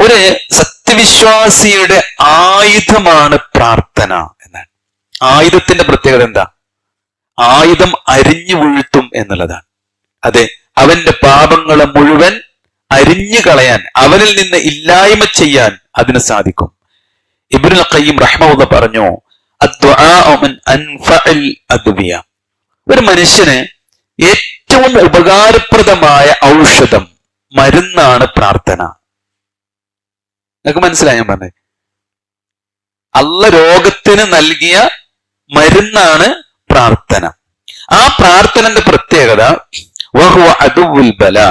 ഒരു സത്യവിശ്വാസിയുടെ ആയുധമാണ് പ്രാർത്ഥന എന്നാണ്. ആയുധത്തിന്റെ പ്രത്യേകത എന്താ? ആയുധം അരിഞ്ഞു വീഴ്ത്തും എന്നുള്ളതാണ്. അതെ, അവന്റെ പാപങ്ങളെ മുഴുവൻ അരിഞ്ഞു കളയാൻ, അവനിൽ നിന്ന് ഇല്ലായ്മ ചെയ്യാൻ അതിന് സാധിക്കും. ഇബ്നുൽ ഖയ്യിം റഹ്മഹുല്ലാഹ് പറഞ്ഞു, അദ്ദുആഉ മിൻ അൻഫഅൽ അദ്വിയ, ഒരു മനുഷ്യന് ഏറ്റവും ഉപകാരപ്രദമായ ഔഷധം, മരുന്നാണ് പ്രാർത്ഥന. നിങ്ങൾക്ക് മനസ്സിലായി ഞാൻ പറഞ്ഞത്? അല്ലാഹ് രോഗത്തിന് നൽകിയ മരുന്നാണ് പ്രാർത്ഥന. ആ പ്രാർത്ഥനന്റെ പ്രത്യേകത വഹുവ അദുവുൽ ബലാ,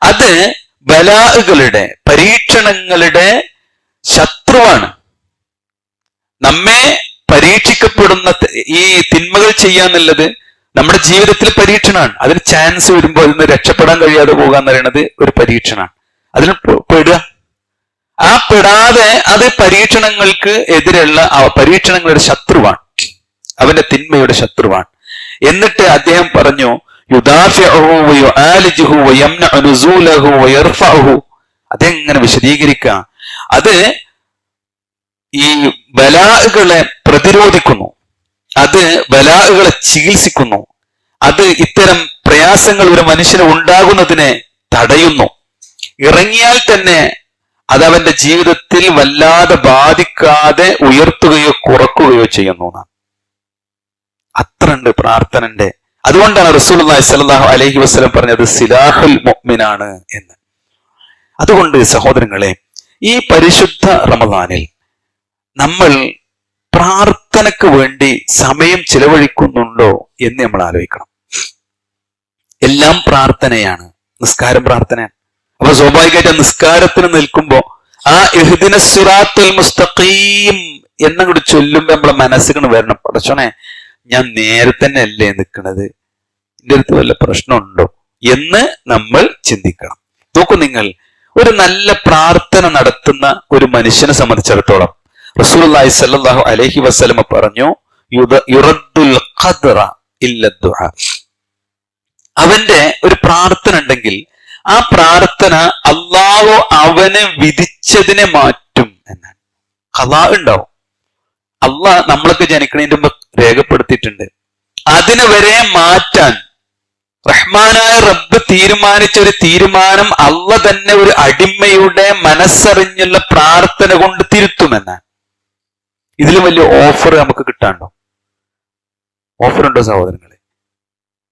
അത് ബലാഅുകളുടെ, പരീക്ഷണങ്ങളുടെ ശത്രുവാണ്. നമ്മെ പരീക്ഷിക്കപ്പെടുന്ന ഈ തിന്മകൾ ചെയ്യാന്നുള്ളത് നമ്മുടെ ജീവിതത്തിൽ പരീക്ഷണമാണ്. അതിന് ചാൻസ് വരുമ്പോൾ അതിന് രക്ഷപ്പെടാൻ കഴിയാതെ പോകുക എന്ന് പറയുന്നത് ഒരു പരീക്ഷണമാണ്. അതിന് പെടുക, ആ പെടാതെ അത് പരീക്ഷണങ്ങൾക്ക് എതിരെയുള്ള പരീക്ഷണങ്ങളുടെ ശത്രുവാണ്, അവന്റെ തിന്മയുടെ ശത്രുവാണ്. എന്നിട്ട് അദ്ദേഹം പറഞ്ഞു, അതെങ്ങനെ വിശദീകരിക്കുക? അത് ഈ ബലാഅുകളെ പ്രതിരോധിക്കുന്നു, അത് ബലാഅുകളെ ചികിത്സിക്കുന്നു, അത് ഇത്തരം പ്രയാസങ്ങൾ ഒരു മനുഷ്യന് ഉണ്ടാകുന്നതിനെ തടയുന്നു. ഇറങ്ങിയാൽ തന്നെ അത് അവന്റെ ജീവിതത്തിൽ വല്ലാതെ ബാധിക്കാതെ ഉയർത്തുകയോ കുറക്കുകയോ ചെയ്യുന്നു. അത്ര ഉണ്ട് പ്രാർത്ഥനന്റെ. അതുകൊണ്ടാണ് റസൂലുള്ളാഹി സ്വല്ലല്ലാഹു അലൈഹി വസല്ലം പറഞ്ഞത് സിലാഹുൽ മുഅ്മിനാണ് എന്ന്. അതുകൊണ്ട് സഹോദരങ്ങളെ, ഈ പരിശുദ്ധ റമദാനിൽ നമ്മൾ പ്രാർത്ഥനയ്ക്ക് വേണ്ടി സമയം ചിലവഴിക്കുന്നുണ്ടോ എന്ന് നമ്മൾ ആലോചിക്കണം. എല്ലാം പ്രാർത്ഥനയാണ്. നിസ്കാരം പ്രാർത്ഥനയാണ്. അപ്പൊ സ്വാഭാവികമായിട്ട് നിസ്കാരത്തിന് നിൽക്കുമ്പോ ആ ഇഹ്ദിന സിറാത്തുൽ മുസ്തഖീം എന്നങ്ങോട്ട് ചൊല്ലുമ്പോ നമ്മളെ മനസ്സിന് വരണം, പടച്ചോനെ ഞാൻ നേരെ തന്നെ അല്ലേ നിൽക്കുന്നത്, എൻ്റെ അടുത്ത് വല്ല പ്രശ്നമുണ്ടോ എന്ന് നമ്മൾ ചിന്തിക്കണം. നോക്കൂ നിങ്ങൾ, ഒരു നല്ല പ്രാർത്ഥന നടത്തുന്ന ഒരു മനുഷ്യനെ സംബന്ധിച്ചിടത്തോളം റസൂലുള്ളാഹി സ്വല്ലല്ലാഹു അലൈഹി വസല്ലം പറഞ്ഞു, യുറദ്ദുൽ ഖദ്റ ഇല്ല ദുആ. അവന്റെ ഒരു പ്രാർത്ഥന ഉണ്ടെങ്കിൽ ആ പ്രാർത്ഥന അല്ലാഹു അവന് വിധിച്ചതിനെ മാറ്റും എന്നാണ്. ഖളാ ഉണ്ടാവും. അള്ളാഹ് നമ്മളൊക്കെ ജനിക്കണതിന്റെ മുമ്പ് രേഖപ്പെടുത്തിയിട്ടുണ്ട്. അതിനെ വരെ മാറ്റാൻ റഹ്മാനായ റബ്ബ് തീരുമാനിച്ച ഒരു തീരുമാനം അള്ളാഹ് തന്നെ ഒരു അടിമയുടെ മനസ്സറിഞ്ഞുള്ള പ്രാർത്ഥന കൊണ്ട് തിരുത്തുമെന്നാണ്. ഇതിൽ വലിയ ഓഫർ നമുക്ക് കിട്ടാണ്ടോ? ഓഫറുണ്ടോ സഹോദരങ്ങളെ?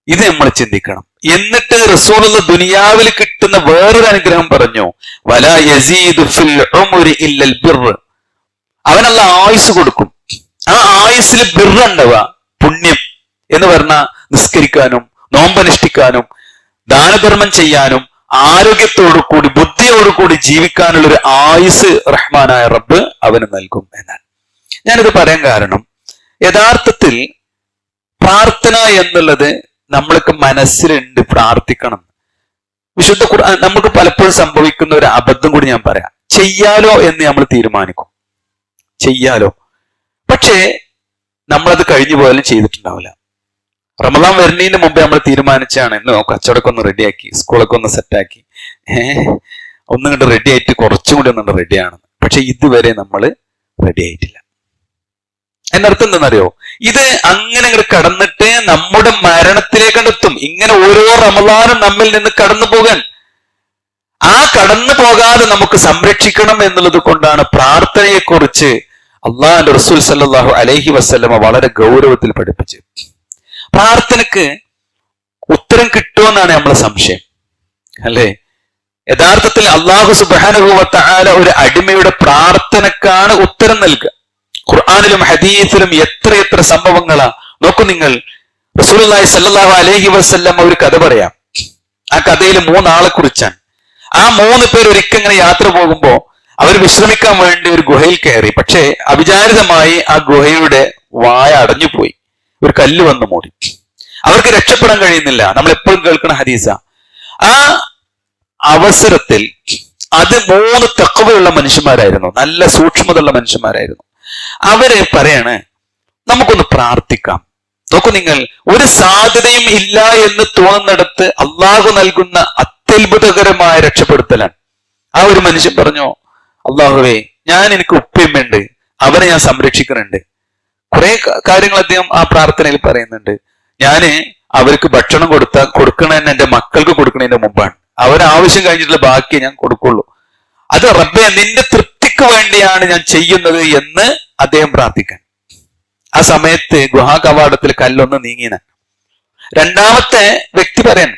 ഇത് നമ്മൾ ചിന്തിക്കണം. എന്നിട്ട് റസൂലുള്ളാഹി ദുനിയാവിൽ കിട്ടുന്ന വേറൊരു അനുഗ്രഹം പറഞ്ഞു, വലാ യസീദു ഫിൽ ഉംരി ഇല്ലൽ ബിർറ്. അവനുള്ള ആയുസ് കൊടുക്കും. ആ ആയുസ്സിൽ ബിർറ് ഉണ്ടാവുക, പുണ്യം എന്ന് പറഞ്ഞാൽ നിസ്കരിക്കാനും നോമ്പനുഷ്ഠിക്കാനും ദാനധർമ്മം ചെയ്യാനും ആരോഗ്യത്തോടു കൂടി ബുദ്ധിയോടുകൂടി ജീവിക്കാനുള്ള ഒരു ആയുസ് റഹ്മാനായ റബ്ബ് അവന് നൽകും എന്നാണ്. ഞാനിത് പറയാൻ കാരണം, യഥാർത്ഥത്തിൽ പ്രാർത്ഥന എന്നുള്ളത് നമ്മൾക്ക് മനസ്സിലുണ്ട്, പ്രാർത്ഥിക്കണം. വിശുദ്ധ ഖുർആൻ നമുക്ക് പലപ്പോഴും സംഭവിക്കുന്ന ഒരു അബദ്ധം കൂടി ഞാൻ പറയാം. ചെയ്യാലോ എന്ന് നമ്മൾ തീരുമാനിക്കും, ചെയ്യാലോ, പക്ഷേ നമ്മളത് കഴിഞ്ഞു പോയാലും ചെയ്തിട്ടുണ്ടാവില്ല. റമദാൻ വരുന്നതിന് മുമ്പേ നമ്മൾ തീരുമാനിച്ചാണ്, ഇന്ന് കച്ചവടമൊക്കെ ഒന്ന് റെഡിയാക്കി, സ്കൂളൊക്കെ ഒന്ന് സെറ്റാക്കി, ഒന്നും കണ്ട് റെഡി ആയിട്ട് കുറച്ചും കൂടി ഒന്നും റെഡിയാണ്. പക്ഷെ ഇതുവരെ നമ്മൾ റെഡി ആയിട്ടില്ല. എന്നർത്ഥം എന്താണെന്നറിയോ? ഇത് അങ്ങനെ കടന്നിട്ട് നമ്മുടെ മരണത്തിലേക്കെത്തും. ഇങ്ങനെ ഓരോ റമദാനും നമ്മിൽ നിന്ന് കടന്നു പോകാൻ, ആ കടന്നു പോകാതെ നമുക്ക് സംരക്ഷിക്കണം എന്നുള്ളത് കൊണ്ടാണ് പ്രാർത്ഥനയെക്കുറിച്ച് അള്ളാഹുവിന്റെ റസൂൽ സല്ലല്ലാഹു അലൈഹി വസല്ലമ വളരെ ഗൗരവത്തിൽ പഠിപ്പിച്ചത്. പ്രാർത്ഥനക്ക് ഉത്തരം കിട്ടുമെന്നാണ് നമ്മളെ സംശയം, അല്ലേ? യഥാർത്ഥത്തിൽ അള്ളാഹു സുബ്ഹാനഹു വ തആല ഒരു അടിമയുടെ പ്രാർത്ഥനക്കാണ് ഉത്തരം നൽകുക. ഖുർആനിലും ഹദീസിലും എത്രയെത്ര സംഭവങ്ങളാ. നോക്കൂ നിങ്ങൾ, റസൂലുള്ളാഹി സ്വല്ലല്ലാഹു അലൈഹി വസല്ലം ഒരു കഥ പറയാം. ആ കഥയിൽ 3 ആളെ കുറിച്ചാണ്. ആ 3 പേർ ഒരിക്കൽ ഇങ്ങനെ യാത്ര പോകുമ്പോ അവർ വിശ്രമിക്കാൻ വേണ്ടി ഒരു ഗുഹയിൽ കയറി. പക്ഷേ അവിചാരിതമായി ആ ഗുഹയുടെ വായ അടഞ്ഞുപോയി, ഒരു കല്ല് വന്ന് മൂടി. അവർക്ക് രക്ഷപ്പെടാൻ കഴിയുന്നില്ല. നമ്മൾ എപ്പോഴും കേൾക്കുന്ന ഹദീസ. ആ അവസരത്തിൽ അത് 3 തഖ്വയുള്ള മനുഷ്യന്മാരായിരുന്നു, നല്ല സൂക്ഷ്മതയുള്ള മനുഷ്യന്മാരായിരുന്നു. അവര് പറയാണ്, നമുക്കൊന്ന് പ്രാർത്ഥിക്കാം. നോക്കൂ നിങ്ങൾ, ഒരു സാധ്യതയും ഇല്ല എന്ന് തോന്നുന്നിടത്ത് അള്ളാഹു നൽകുന്ന അത്യത്ഭുതകരമായ രക്ഷപ്പെടുത്തലാണ്. ആ ഒരു മനുഷ്യൻ പറഞ്ഞു, അള്ളാഹുവേ, എനിക്ക് ഉപ്പയുമുണ്ട്, അവരെ ഞാൻ സംരക്ഷിക്കുന്നുണ്ട്. കുറെ കാര്യങ്ങൾ അദ്ദേഹം ആ പ്രാർത്ഥനയിൽ പറയുന്നുണ്ട്. ഞാന് അവർക്ക് ഭക്ഷണം കൊടുക്കണതന്നെ എന്റെ മക്കൾക്ക് കൊടുക്കുന്നതിന്റെ മുമ്പാണ്. അവരാവശ്യം കഴിഞ്ഞിട്ടുള്ള ബാക്കിയേ ഞാൻ കൊടുക്കുള്ളൂ. അത് റബ്ബേ, നിന്റെ തൃപ്തിക്ക് വേണ്ടിയാണ് ഞാൻ ചെയ്യുന്നത് എന്ന് അദ്ദേഹം പ്രാർത്ഥിക്കാൻ. ആ സമയത്ത് ഗുഹാ കവാടത്തിൽ കല്ലൊന്ന് നീങ്ങിന. രണ്ടാമത്തെ വ്യക്തി പറയാൻ,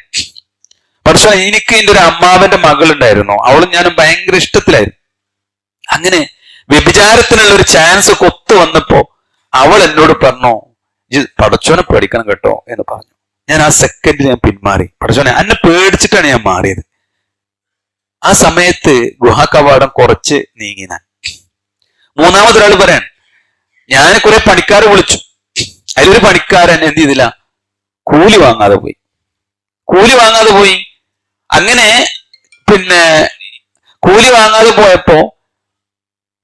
പക്ഷെ എനിക്ക് എന്റെ ഒരു അമ്മാവന്റെ മകളുണ്ടായിരുന്നു, അവളും ഞാനും ഭയങ്കര ഇഷ്ടത്തിലായിരുന്നു. അങ്ങനെ വ്യഭിചാരത്തിനുള്ള ഒരു ചാൻസ് ഒക്കെ ഒത്തു വന്നപ്പോ അവൾ എന്നോട് പറഞ്ഞു, പടച്ചോനെ പേടിക്കണം കേട്ടോ എന്ന് പറഞ്ഞു. ഞാൻ ആ സെക്കൻഡിൽ ഞാൻ പിന്മാറി. പടച്ചോനെ, എന്നെ പേടിച്ചിട്ടാണ് ഞാൻ മാറിയത്. ആ സമയത്ത് ഗുഹാ കവാടം കുറച്ച് നീങ്ങിന. മൂന്നാമതൊരാൾ പറയാൻ, ഞാൻ കുറെ പണിക്കാരെ വിളിച്ചു. അതിലൊരു പണിക്കാരൻ എന്ത് ചെയ്തില്ല, കൂലി വാങ്ങാതെ പോയി. അങ്ങനെ കൂലി വാങ്ങാതെ പോയപ്പോ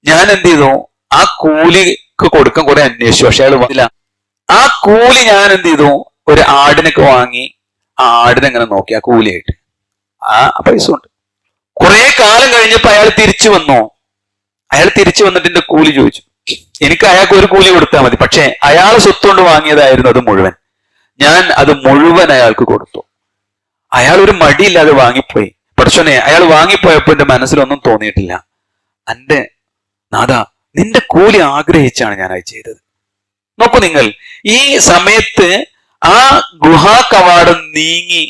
ഞാൻ എന്ത് ചെയ്തു, ആ കൂലിക്ക് കൊടുക്കാൻ കുറെ അന്വേഷിച്ചു. പക്ഷെ അയാൾ വന്നില്ല. ആ കൂലി ഞാൻ എന്ത് ചെയ്തു, ഒരു ആടിനൊക്കെ വാങ്ങി ആ ആടിനെ ഇങ്ങനെ നോക്കി ആ കൂലിയായിട്ട് ആ പൈസ കൊണ്ട്. കുറെ കാലം കഴിഞ്ഞപ്പോ അയാൾ തിരിച്ചു വന്നിട്ട് എന്റെ കൂലി ചോദിച്ചു. എനിക്ക് അയാൾക്ക് ഒരു കൂലി കൊടുത്താൽ മതി, പക്ഷെ അയാൾ സ്വത്തുകൊണ്ട് വാങ്ങിയതായിരുന്നു അത് മുഴുവൻ. ഞാൻ അത് മുഴുവൻ അയാൾക്ക് കൊടുത്തു. അയാൾ ഒരു മടിയില്ലാതെ വാങ്ങിപ്പോയി. പടച്ചോനെ, അയാൾ വാങ്ങിപ്പോയപ്പോ എന്റെ മനസ്സിലൊന്നും തോന്നിയിട്ടില്ല. എന്റെ നാഥാ, നിന്റെ കൂലി ആഗ്രഹിച്ചാണ് ഞാൻ അത് ചെയ്തത്. നോക്കൂ നിങ്ങൾ, ഈ സമയത്ത് ആ ഗുഹാ കവാടം നീങ്ങി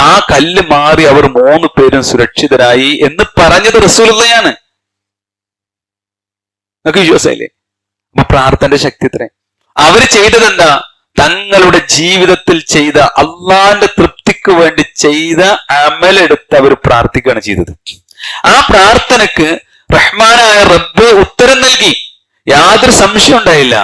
ആ കല്ല് മാറി അവർ 3 പേരും സുരക്ഷിതരായി എന്ന് പറഞ്ഞത് റസൂലുള്ളയാണ്. നിങ്ങൾക്ക് വിശ്വാസമില്ലേ? അപ്പൊ പ്രാർത്ഥനയുടെ ശക്തി ഇത്രേ. അവര് ചെയ്തത് എന്താ? തങ്ങളുടെ ജീവിതത്തിൽ ചെയ്ത അള്ളാന്റെ തൃപ്തിക്ക് വേണ്ടി ചെയ്ത അമലെടുത്ത് അവർ പ്രാർത്ഥിക്കുകയാണ് ചെയ്തത്. ആ പ്രാർത്ഥനക്ക് റഹ്മാനായ റബ്ബ് ഉത്തരം നൽകി. യാതൊരു സംശയം ഉണ്ടായില്ല.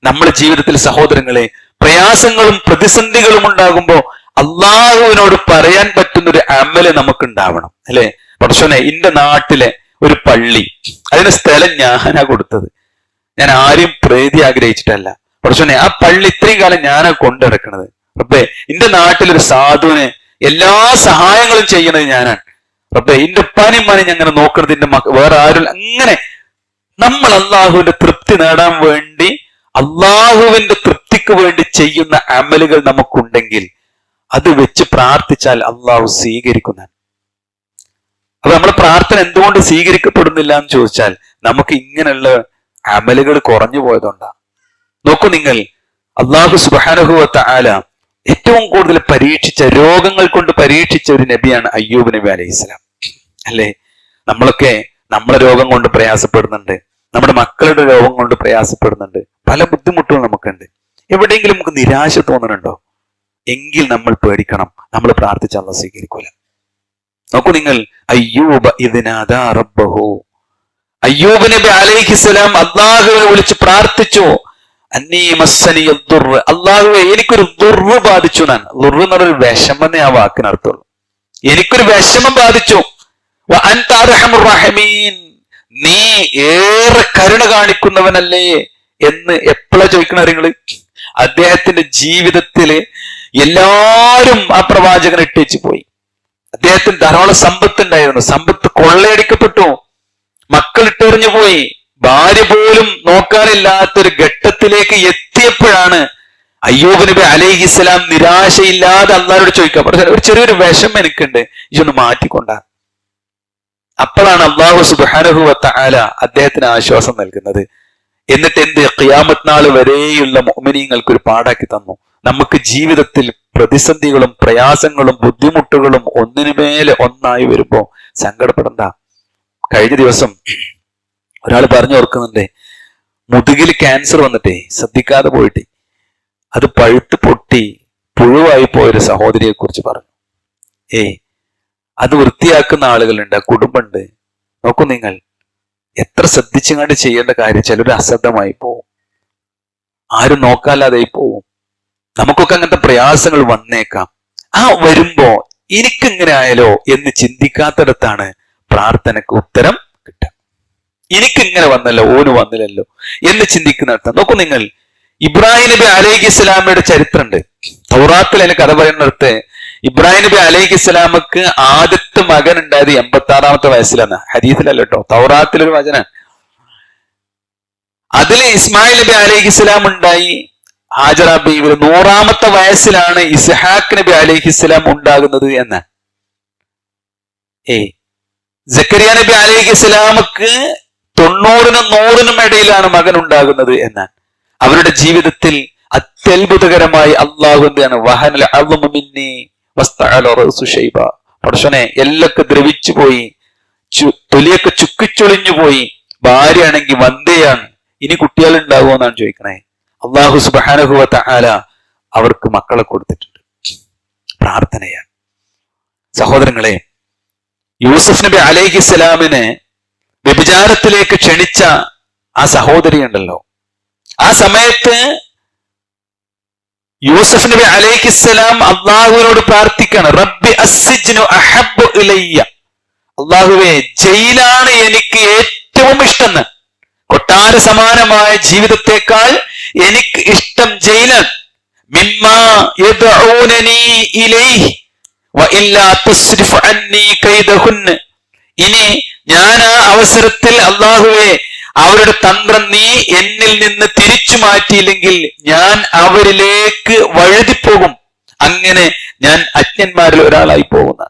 നമ്മുടെ ജീവിതത്തിൽ സഹോദരങ്ങളെ, പ്രയാസങ്ങളും പ്രതിസന്ധികളും ഉണ്ടാകുമ്പോ അള്ളാഹുവിനോട് പറയാൻ പറ്റുന്ന ഒരു അമല് നമുക്കുണ്ടാവണം, അല്ലെ? പടച്ചോനെ, എന്റെ നാട്ടിലെ ഒരു പള്ളി, അതിന് സ്ഥലം ഞാനാ കൊടുത്തത്. ഞാൻ ആരെയും പ്രീതി ആഗ്രഹിച്ചിട്ടല്ല. പടച്ചോനെ, ആ പള്ളി ഇത്രയും കാലം ഞാനാ കൊണ്ടിടക്കണത്. റബ്ബേ, എന്റെ നാട്ടിലൊരു സാധുവിന് എല്ലാ സഹായങ്ങളും ചെയ്യുന്നത് ഞാനാണ്. റബ്ബേ, എന്റെ ഉപ്പാനെയും മാനെയും അങ്ങനെ നോക്കണത് എന്റെ വേറെ ആരും. അങ്ങനെ നമ്മൾ അള്ളാഹുവിന്റെ തൃപ്തി നേടാൻ വേണ്ടി, അള്ളാഹുവിന്റെ തൃപ്തിക്ക് വേണ്ടി ചെയ്യുന്ന അമലുകൾ നമുക്കുണ്ടെങ്കിൽ അത് വെച്ച് പ്രാർത്ഥിച്ചാൽ അള്ളാഹു സ്വീകരിക്കുന്നതാണ്. അപ്പൊ നമ്മുടെ പ്രാർത്ഥന എന്തുകൊണ്ട് സ്വീകരിക്കപ്പെടുന്നില്ല എന്ന് ചോദിച്ചാൽ നമുക്ക് ഇങ്ങനെയുള്ള അമലുകൾ കുറഞ്ഞു പോയതുകൊണ്ടാ. നോക്കൂ നിങ്ങൾ, അള്ളാഹു സുബ്ഹാനഹു വ തആല ഏറ്റവും കൂടുതൽ പരീക്ഷിച്ച, രോഗങ്ങൾ കൊണ്ട് പരീക്ഷിച്ച ഒരു നബിയാണ് അയ്യൂബ് നബി അലൈഹിസ്സലാം, അല്ലേ? നമ്മളൊക്കെ നമ്മുടെ രോഗം കൊണ്ട് പ്രയാസപ്പെടുന്നുണ്ട്, നമ്മുടെ മക്കളുടെ രോഗം കൊണ്ട് പ്രയാസപ്പെടുന്നുണ്ട്, പല ബുദ്ധിമുട്ടുകൾ നമുക്കുണ്ട്. എവിടെയെങ്കിലും നമുക്ക് നിരാശ തോന്നുന്നുണ്ടോ? എങ്കിൽ നമ്മൾ പേടിക്കണം, നമ്മൾ പ്രാർത്ഥിച്ച അല്ലാഹു സ്വീകരിക്കൂല. നോക്കൂ നിങ്ങൾ, അയ്യൂബ ഇദ് നാദാ റബ്ബഹു, അയ്യൂബ് നബി അലൈഹിസ്സലാം അല്ലാഹുവിനെ വിളിച്ച് പ്രാർത്ഥിച്ചു. അന്നീ മസ്സനി ദുർറ്, അല്ലാഹുവേ, എനിക്കൊരു ദുർറ് ബാധിച്ചു. ദുർറ് എന്ന് പറഞ്ഞൊരു വിഷമം എന്നേ ആ വാക്കിനർത്ഥമുള്ളൂ. എനിക്കൊരു വിഷമം ബാധിച്ചു. വ അൻത അർഹമുർ റഹീമീൻ, നീ ഏറെ കരുണ കാണിക്കുന്നവനല്ലേ എന്ന് എപ്പോഴാ ചോദിക്കണ നിങ്ങള്? അദ്ദേഹത്തിന്റെ ജീവിതത്തില് എല്ലാരും ആ പ്രവാചകനെ ഇട്ടേച്ചു പോയി. അദ്ദേഹത്തിന് ധാരാളം സമ്പത്ത് ഉണ്ടായിരുന്നു, സമ്പത്ത് കൊള്ളയടിക്കപ്പെട്ടു, മക്കൾ ഇട്ടെറിഞ്ഞു പോയി, ഭാര്യ പോലും നോക്കാനില്ലാത്തൊരു ഘട്ടത്തിലേക്ക് എത്തിയപ്പോഴാണ് അയ്യൂബ് നബി അലൈഹിസ്സലാം നിരാശയില്ലാതെ അള്ളാഹുവോട് ചോദിക്കാം, ഒരു ചെറിയൊരു വിഷമം എനിക്കുണ്ട്, ഇതൊന്ന് മാറ്റിക്കൊണ്ടാ. അപ്പോഴാണ് അല്ലാഹു സുബ്ഹാനഹു വ തആല അദ്ദേഹത്തിന് ആശ്വാസം നൽകുന്നത്. എന്നിട്ട് എന്ത്, ഖിയാമത്ത് നാൾ വരെയുള്ള മുഅ്മിനീങ്ങൾക്ക് ഒരു പാഠാക്കി തന്നു. നമുക്ക് ജീവിതത്തിൽ പ്രതിസന്ധികളും പ്രയാസങ്ങളും ബുദ്ധിമുട്ടുകളും ഒന്നിനുമേലെ ഒന്നായി വരുമ്പോ സങ്കടപ്പെടണ്ട. കഴിഞ്ഞ ദിവസം ഒരാൾ പറഞ്ഞു ഓർക്കുന്നുണ്ടേ, മുതുകിൽ ക്യാൻസർ വന്നിട്ടേ ശ്രദ്ധിക്കാതെ പോയിട്ടേ അത് പഴുത്ത് പൊട്ടി പുഴുവായി പോയൊരു സഹോദരിയെ കുറിച്ച് പറഞ്ഞു. അത് വൃത്തിയാക്കുന്ന ആളുകളുണ്ട്, ആ കുടുംബമുണ്ട്. നോക്കൂ നിങ്ങൾ, എത്ര ശ്രദ്ധിച്ചങ്ങാണ്ട് ചെയ്യേണ്ട കാര്യം ചിലര് അശ്രദ്ധമായി പോവും, ആരും നോക്കാല്ലാതായി പോവും. നമുക്കൊക്കെ അങ്ങനത്തെ പ്രയാസങ്ങൾ വന്നേക്കാം. ആ വരുമ്പോ എനിക്കിങ്ങനെ ആയാലോ എന്ന് ചിന്തിക്കാത്തിടത്താണ് പ്രാർത്ഥനക്ക് ഉത്തരം കിട്ടുക. എനിക്കിങ്ങനെ വന്നല്ലോ, ഓന് വന്നില്ലല്ലോ എന്ന് ചിന്തിക്കുന്നിടത്താണ്. നോക്കൂ നിങ്ങൾ, ഇബ്രാഹിം നബി അലൈഹിസ്സലാമയുടെ ചരിത്രമുണ്ട്. തൗറാത്തിൽ അതിന് കഥ പറയുന്നിടത്ത് ഇബ്രാഹിം നബി അലൈഹിസ്സലാമക്ക് ആദ്യത്തെ മകൻ ഉണ്ടായത് 86-ാമത്തെ വയസ്സിലാണ്. ഹദീസിലല്ല കേട്ടോ, തൗറാത്തിലൊരു വചനാണ്. അതില് ഇസ്മായിൽ നബി അലൈഹിസ്സലാം ഉണ്ടായി. ഹാജറ ബീവി 100-ാമത്തെ വയസ്സിലാണ് ഇസ്ഹാഖ് നബി അലൈഹിസ്സലാം ഉണ്ടാകുന്നത് എന്ന്. സക്കരിയ നബി അലൈഹിസ്സലാമക്ക് 90-നും 100-നും ഇടയിലാണ് മകൻ ഉണ്ടാകുന്നത് എന്ന്. അവരുടെ ജീവിതത്തിൽ അത്യത്ഭുതകരമായി അള്ളാഹു എന്താണ് വഹനൽ അദ്മു മിന്നി വസ്തഅല റഅസു ശൈബ. പടച്ചോനെ എല്ലൊക്കെ ദ്രവിച്ചു പോയി, തൊലിയൊക്കെ ചുക്കിച്ചൊളിഞ്ഞു പോയി, ഭാര്യയാണെങ്കിൽ വന്ധ്യയാണ്, ഇനി കുട്ടികൾ ഉണ്ടാകുമോ എന്നാണ് ചോദിക്കണേ. അള്ളാഹു സുബ്ഹാനഹു വ തആല അവർക്ക് മക്കളെ കൊടുത്തിട്ടുണ്ട്. പ്രാർത്ഥനയാണ്. സഹോദരങ്ങളെ, യൂസുഫ് നബി അലൈഹിസ്സലാമിനെ വ്യഭിചാരത്തിലേക്ക് ക്ഷണിച്ച ആ സഹോദരി ഉണ്ടല്ലോ, ആ സമയത്ത് യൂസുഫ് നബി അലൈഹിസ്സലാം അള്ളാഹുവിനോട് പ്രാർത്ഥിക്കാണ്, റബ്ബി അസ്സിജ്നു അഹബ്ബു ഇലയ്യ, അള്ളാഹുവേ ജയിലാണ് എനിക്ക് ഏറ്റവും ഇഷ്ടം. കൊട്ടാര സമാനമായ ജീവിതത്തെക്കാൾ എനിക്ക് ഇഷ്ടം ജയിലാണ്. മിമ്മാ യദ്ഊനനി ഇലൈഹി വഇല്ലാ തുസ്രിഫ് അന്നി കൈദഹുന്ന. ഇനി ഞാൻ ആ അവസരത്തിൽ അള്ളാഹുവേ അവരുടെ തന്ത്രം നീ എന്നിൽ നിന്ന് തിരിച്ചു മാറ്റിയില്ലെങ്കിൽ ഞാൻ അവരിലേക്ക് വഴുതിപ്പോകും, അങ്ങനെ ഞാൻ അജ്ഞന്മാരിൽ ഒരാളായി പോകുന്ന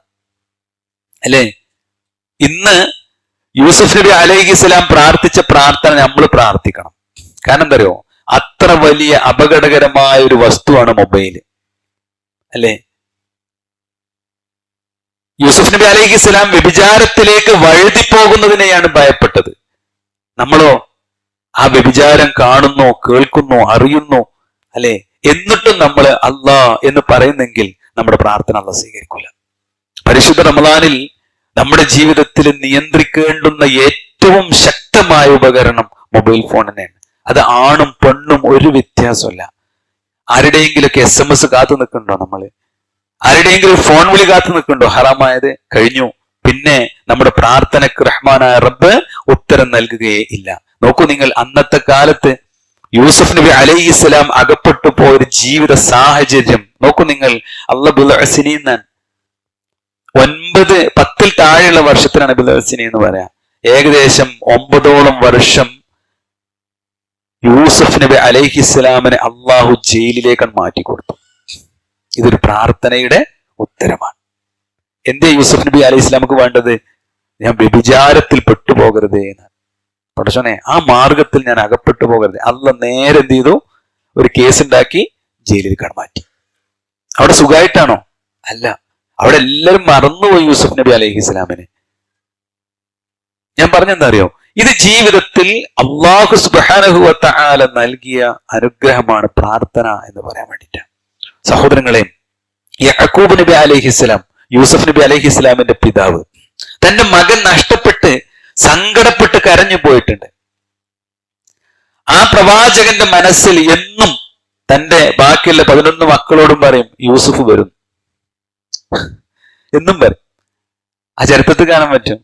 അല്ലേ. ഇന്ന് യൂസുഫ് നബി അലൈഹിസ്സലാം പ്രാർത്ഥിച്ച പ്രാർത്ഥന നമ്മൾ പ്രാർത്ഥിക്കണം. കാരണം എന്താ അറിയോ, അത്ര വലിയ അപകടകരമായ ഒരു വസ്തുവാണ് മൊബൈൽ അല്ലേ. യൂസുഫ് നബി അലൈഹിസ്സലാം വ്യഭിചാരത്തിലേക്ക് വഴുതിപ്പോകുന്നതിനെയാണ് ഭയപ്പെട്ടത്. നമ്മളോ ആ വ്യഭിചാരം കാണുന്നു, കേൾക്കുന്നു, അറിയുന്നു അല്ലെ, എന്നിട്ടും നമ്മൾ അല്ലാ എന്ന് പറയുന്നെങ്കിൽ നമ്മുടെ പ്രാർത്ഥന അല്ലാഹ് സ്വീകരിക്കൂല. പരിശുദ്ധ റമദാനിൽ നമ്മുടെ ജീവിതത്തിൽ നിയന്ത്രിക്കേണ്ടുന്ന ഏറ്റവും ശക്തമായ ഉപകരണം മൊബൈൽ ഫോൺ തന്നെയാണ്. അത് ആണും പെണ്ണും ഒരു വ്യത്യാസമല്ല. ആരുടെയെങ്കിലൊക്കെ SMS കാത്തു നിൽക്കുന്നുണ്ടോ? നമ്മള് ആരുടെയെങ്കിലും ഫോൺ വിളി കാത്തു നിൽക്കുന്നുണ്ടോ? ഹറാമായത് കഴിഞ്ഞു. പിന്നെ നമ്മുടെ പ്രാർത്ഥനയ്ക്ക് റഹ്മാനായ റബ്ബ് ഉത്തരം നൽകുകയേ ഇല്ല. നോക്കൂ നിങ്ങൾ, അന്നത്തെ കാലത്ത് യൂസുഫ് നബി അലൈഹിസ്സലാം അകപ്പെട്ടു പോയൊരു ജീവിത സാഹചര്യം നോക്കൂ നിങ്ങൾ. അള്ളാഹ് 9-10 താഴെയുള്ള വർഷത്തിലാണ് ബിലസിനി എന്ന് പറയാം. ഏകദേശം 9ഓളം വർഷം യൂസുഫ് നബി അലൈഹിസ്സലാമിനെ അള്ളാഹു ജയിലിലേക്കാണ് മാറ്റിക്കൊടുത്തു. ഇതൊരു പ്രാർത്ഥനയുടെ ഉത്തരമാണ്. എന്തേ യൂസുഫ് നബി അലൈഹി സ്വലാമക്ക് വേണ്ടത്? ഞാൻ വ്യഭിചാരത്തിൽ പെട്ടുപോകരുതേ എന്ന്. പടച്ചോനെ ആ മാർഗത്തിൽ ഞാൻ അകപ്പെട്ടു പോകരുത്. അള്ളാഹ് നേരെ എന്ത് ചെയ്തു? ഒരു കേസ് ഉണ്ടാക്കി ജയിലിലേക്കാണ് മാറ്റി. അവിടെ സുഖമായിട്ടാണോ? അല്ല, അവിടെ എല്ലാവരും മറന്നുപോയി യൂസുഫ് നബി അലൈഹി സ്വലാമിനെ. ഞാൻ പറഞ്ഞെന്താ അറിയോ, ഇത് ജീവിതത്തിൽ അല്ലാഹു സുബ്ഹാനഹു വ തആല നൽകിയ അനുഗ്രഹമാണ് പ്രാർത്ഥന എന്ന് പറയാൻ വേണ്ടിയിട്ടാണ്. സഹോദരങ്ങളെ, യഅഖൂബ് നബി അലൈഹിസ്സലാം, യൂസുഫ് നബി അലൈഹിസ്സലാമിന്റെ പിതാവ്, തന്റെ മകൻ നഷ്ടപ്പെട്ട് സങ്കടപ്പെട്ട് കരഞ്ഞു പോയിട്ടുണ്ട്. ആ പ്രവാചകന്റെ മനസ്സിൽ എന്നും തന്റെ ബാക്കിയുള്ള 11 മക്കളോടും പറയും, യൂസുഫ് വരും എന്നും വരും. ആ ചരിത്രത്തിൽ കാണാൻ പറ്റും.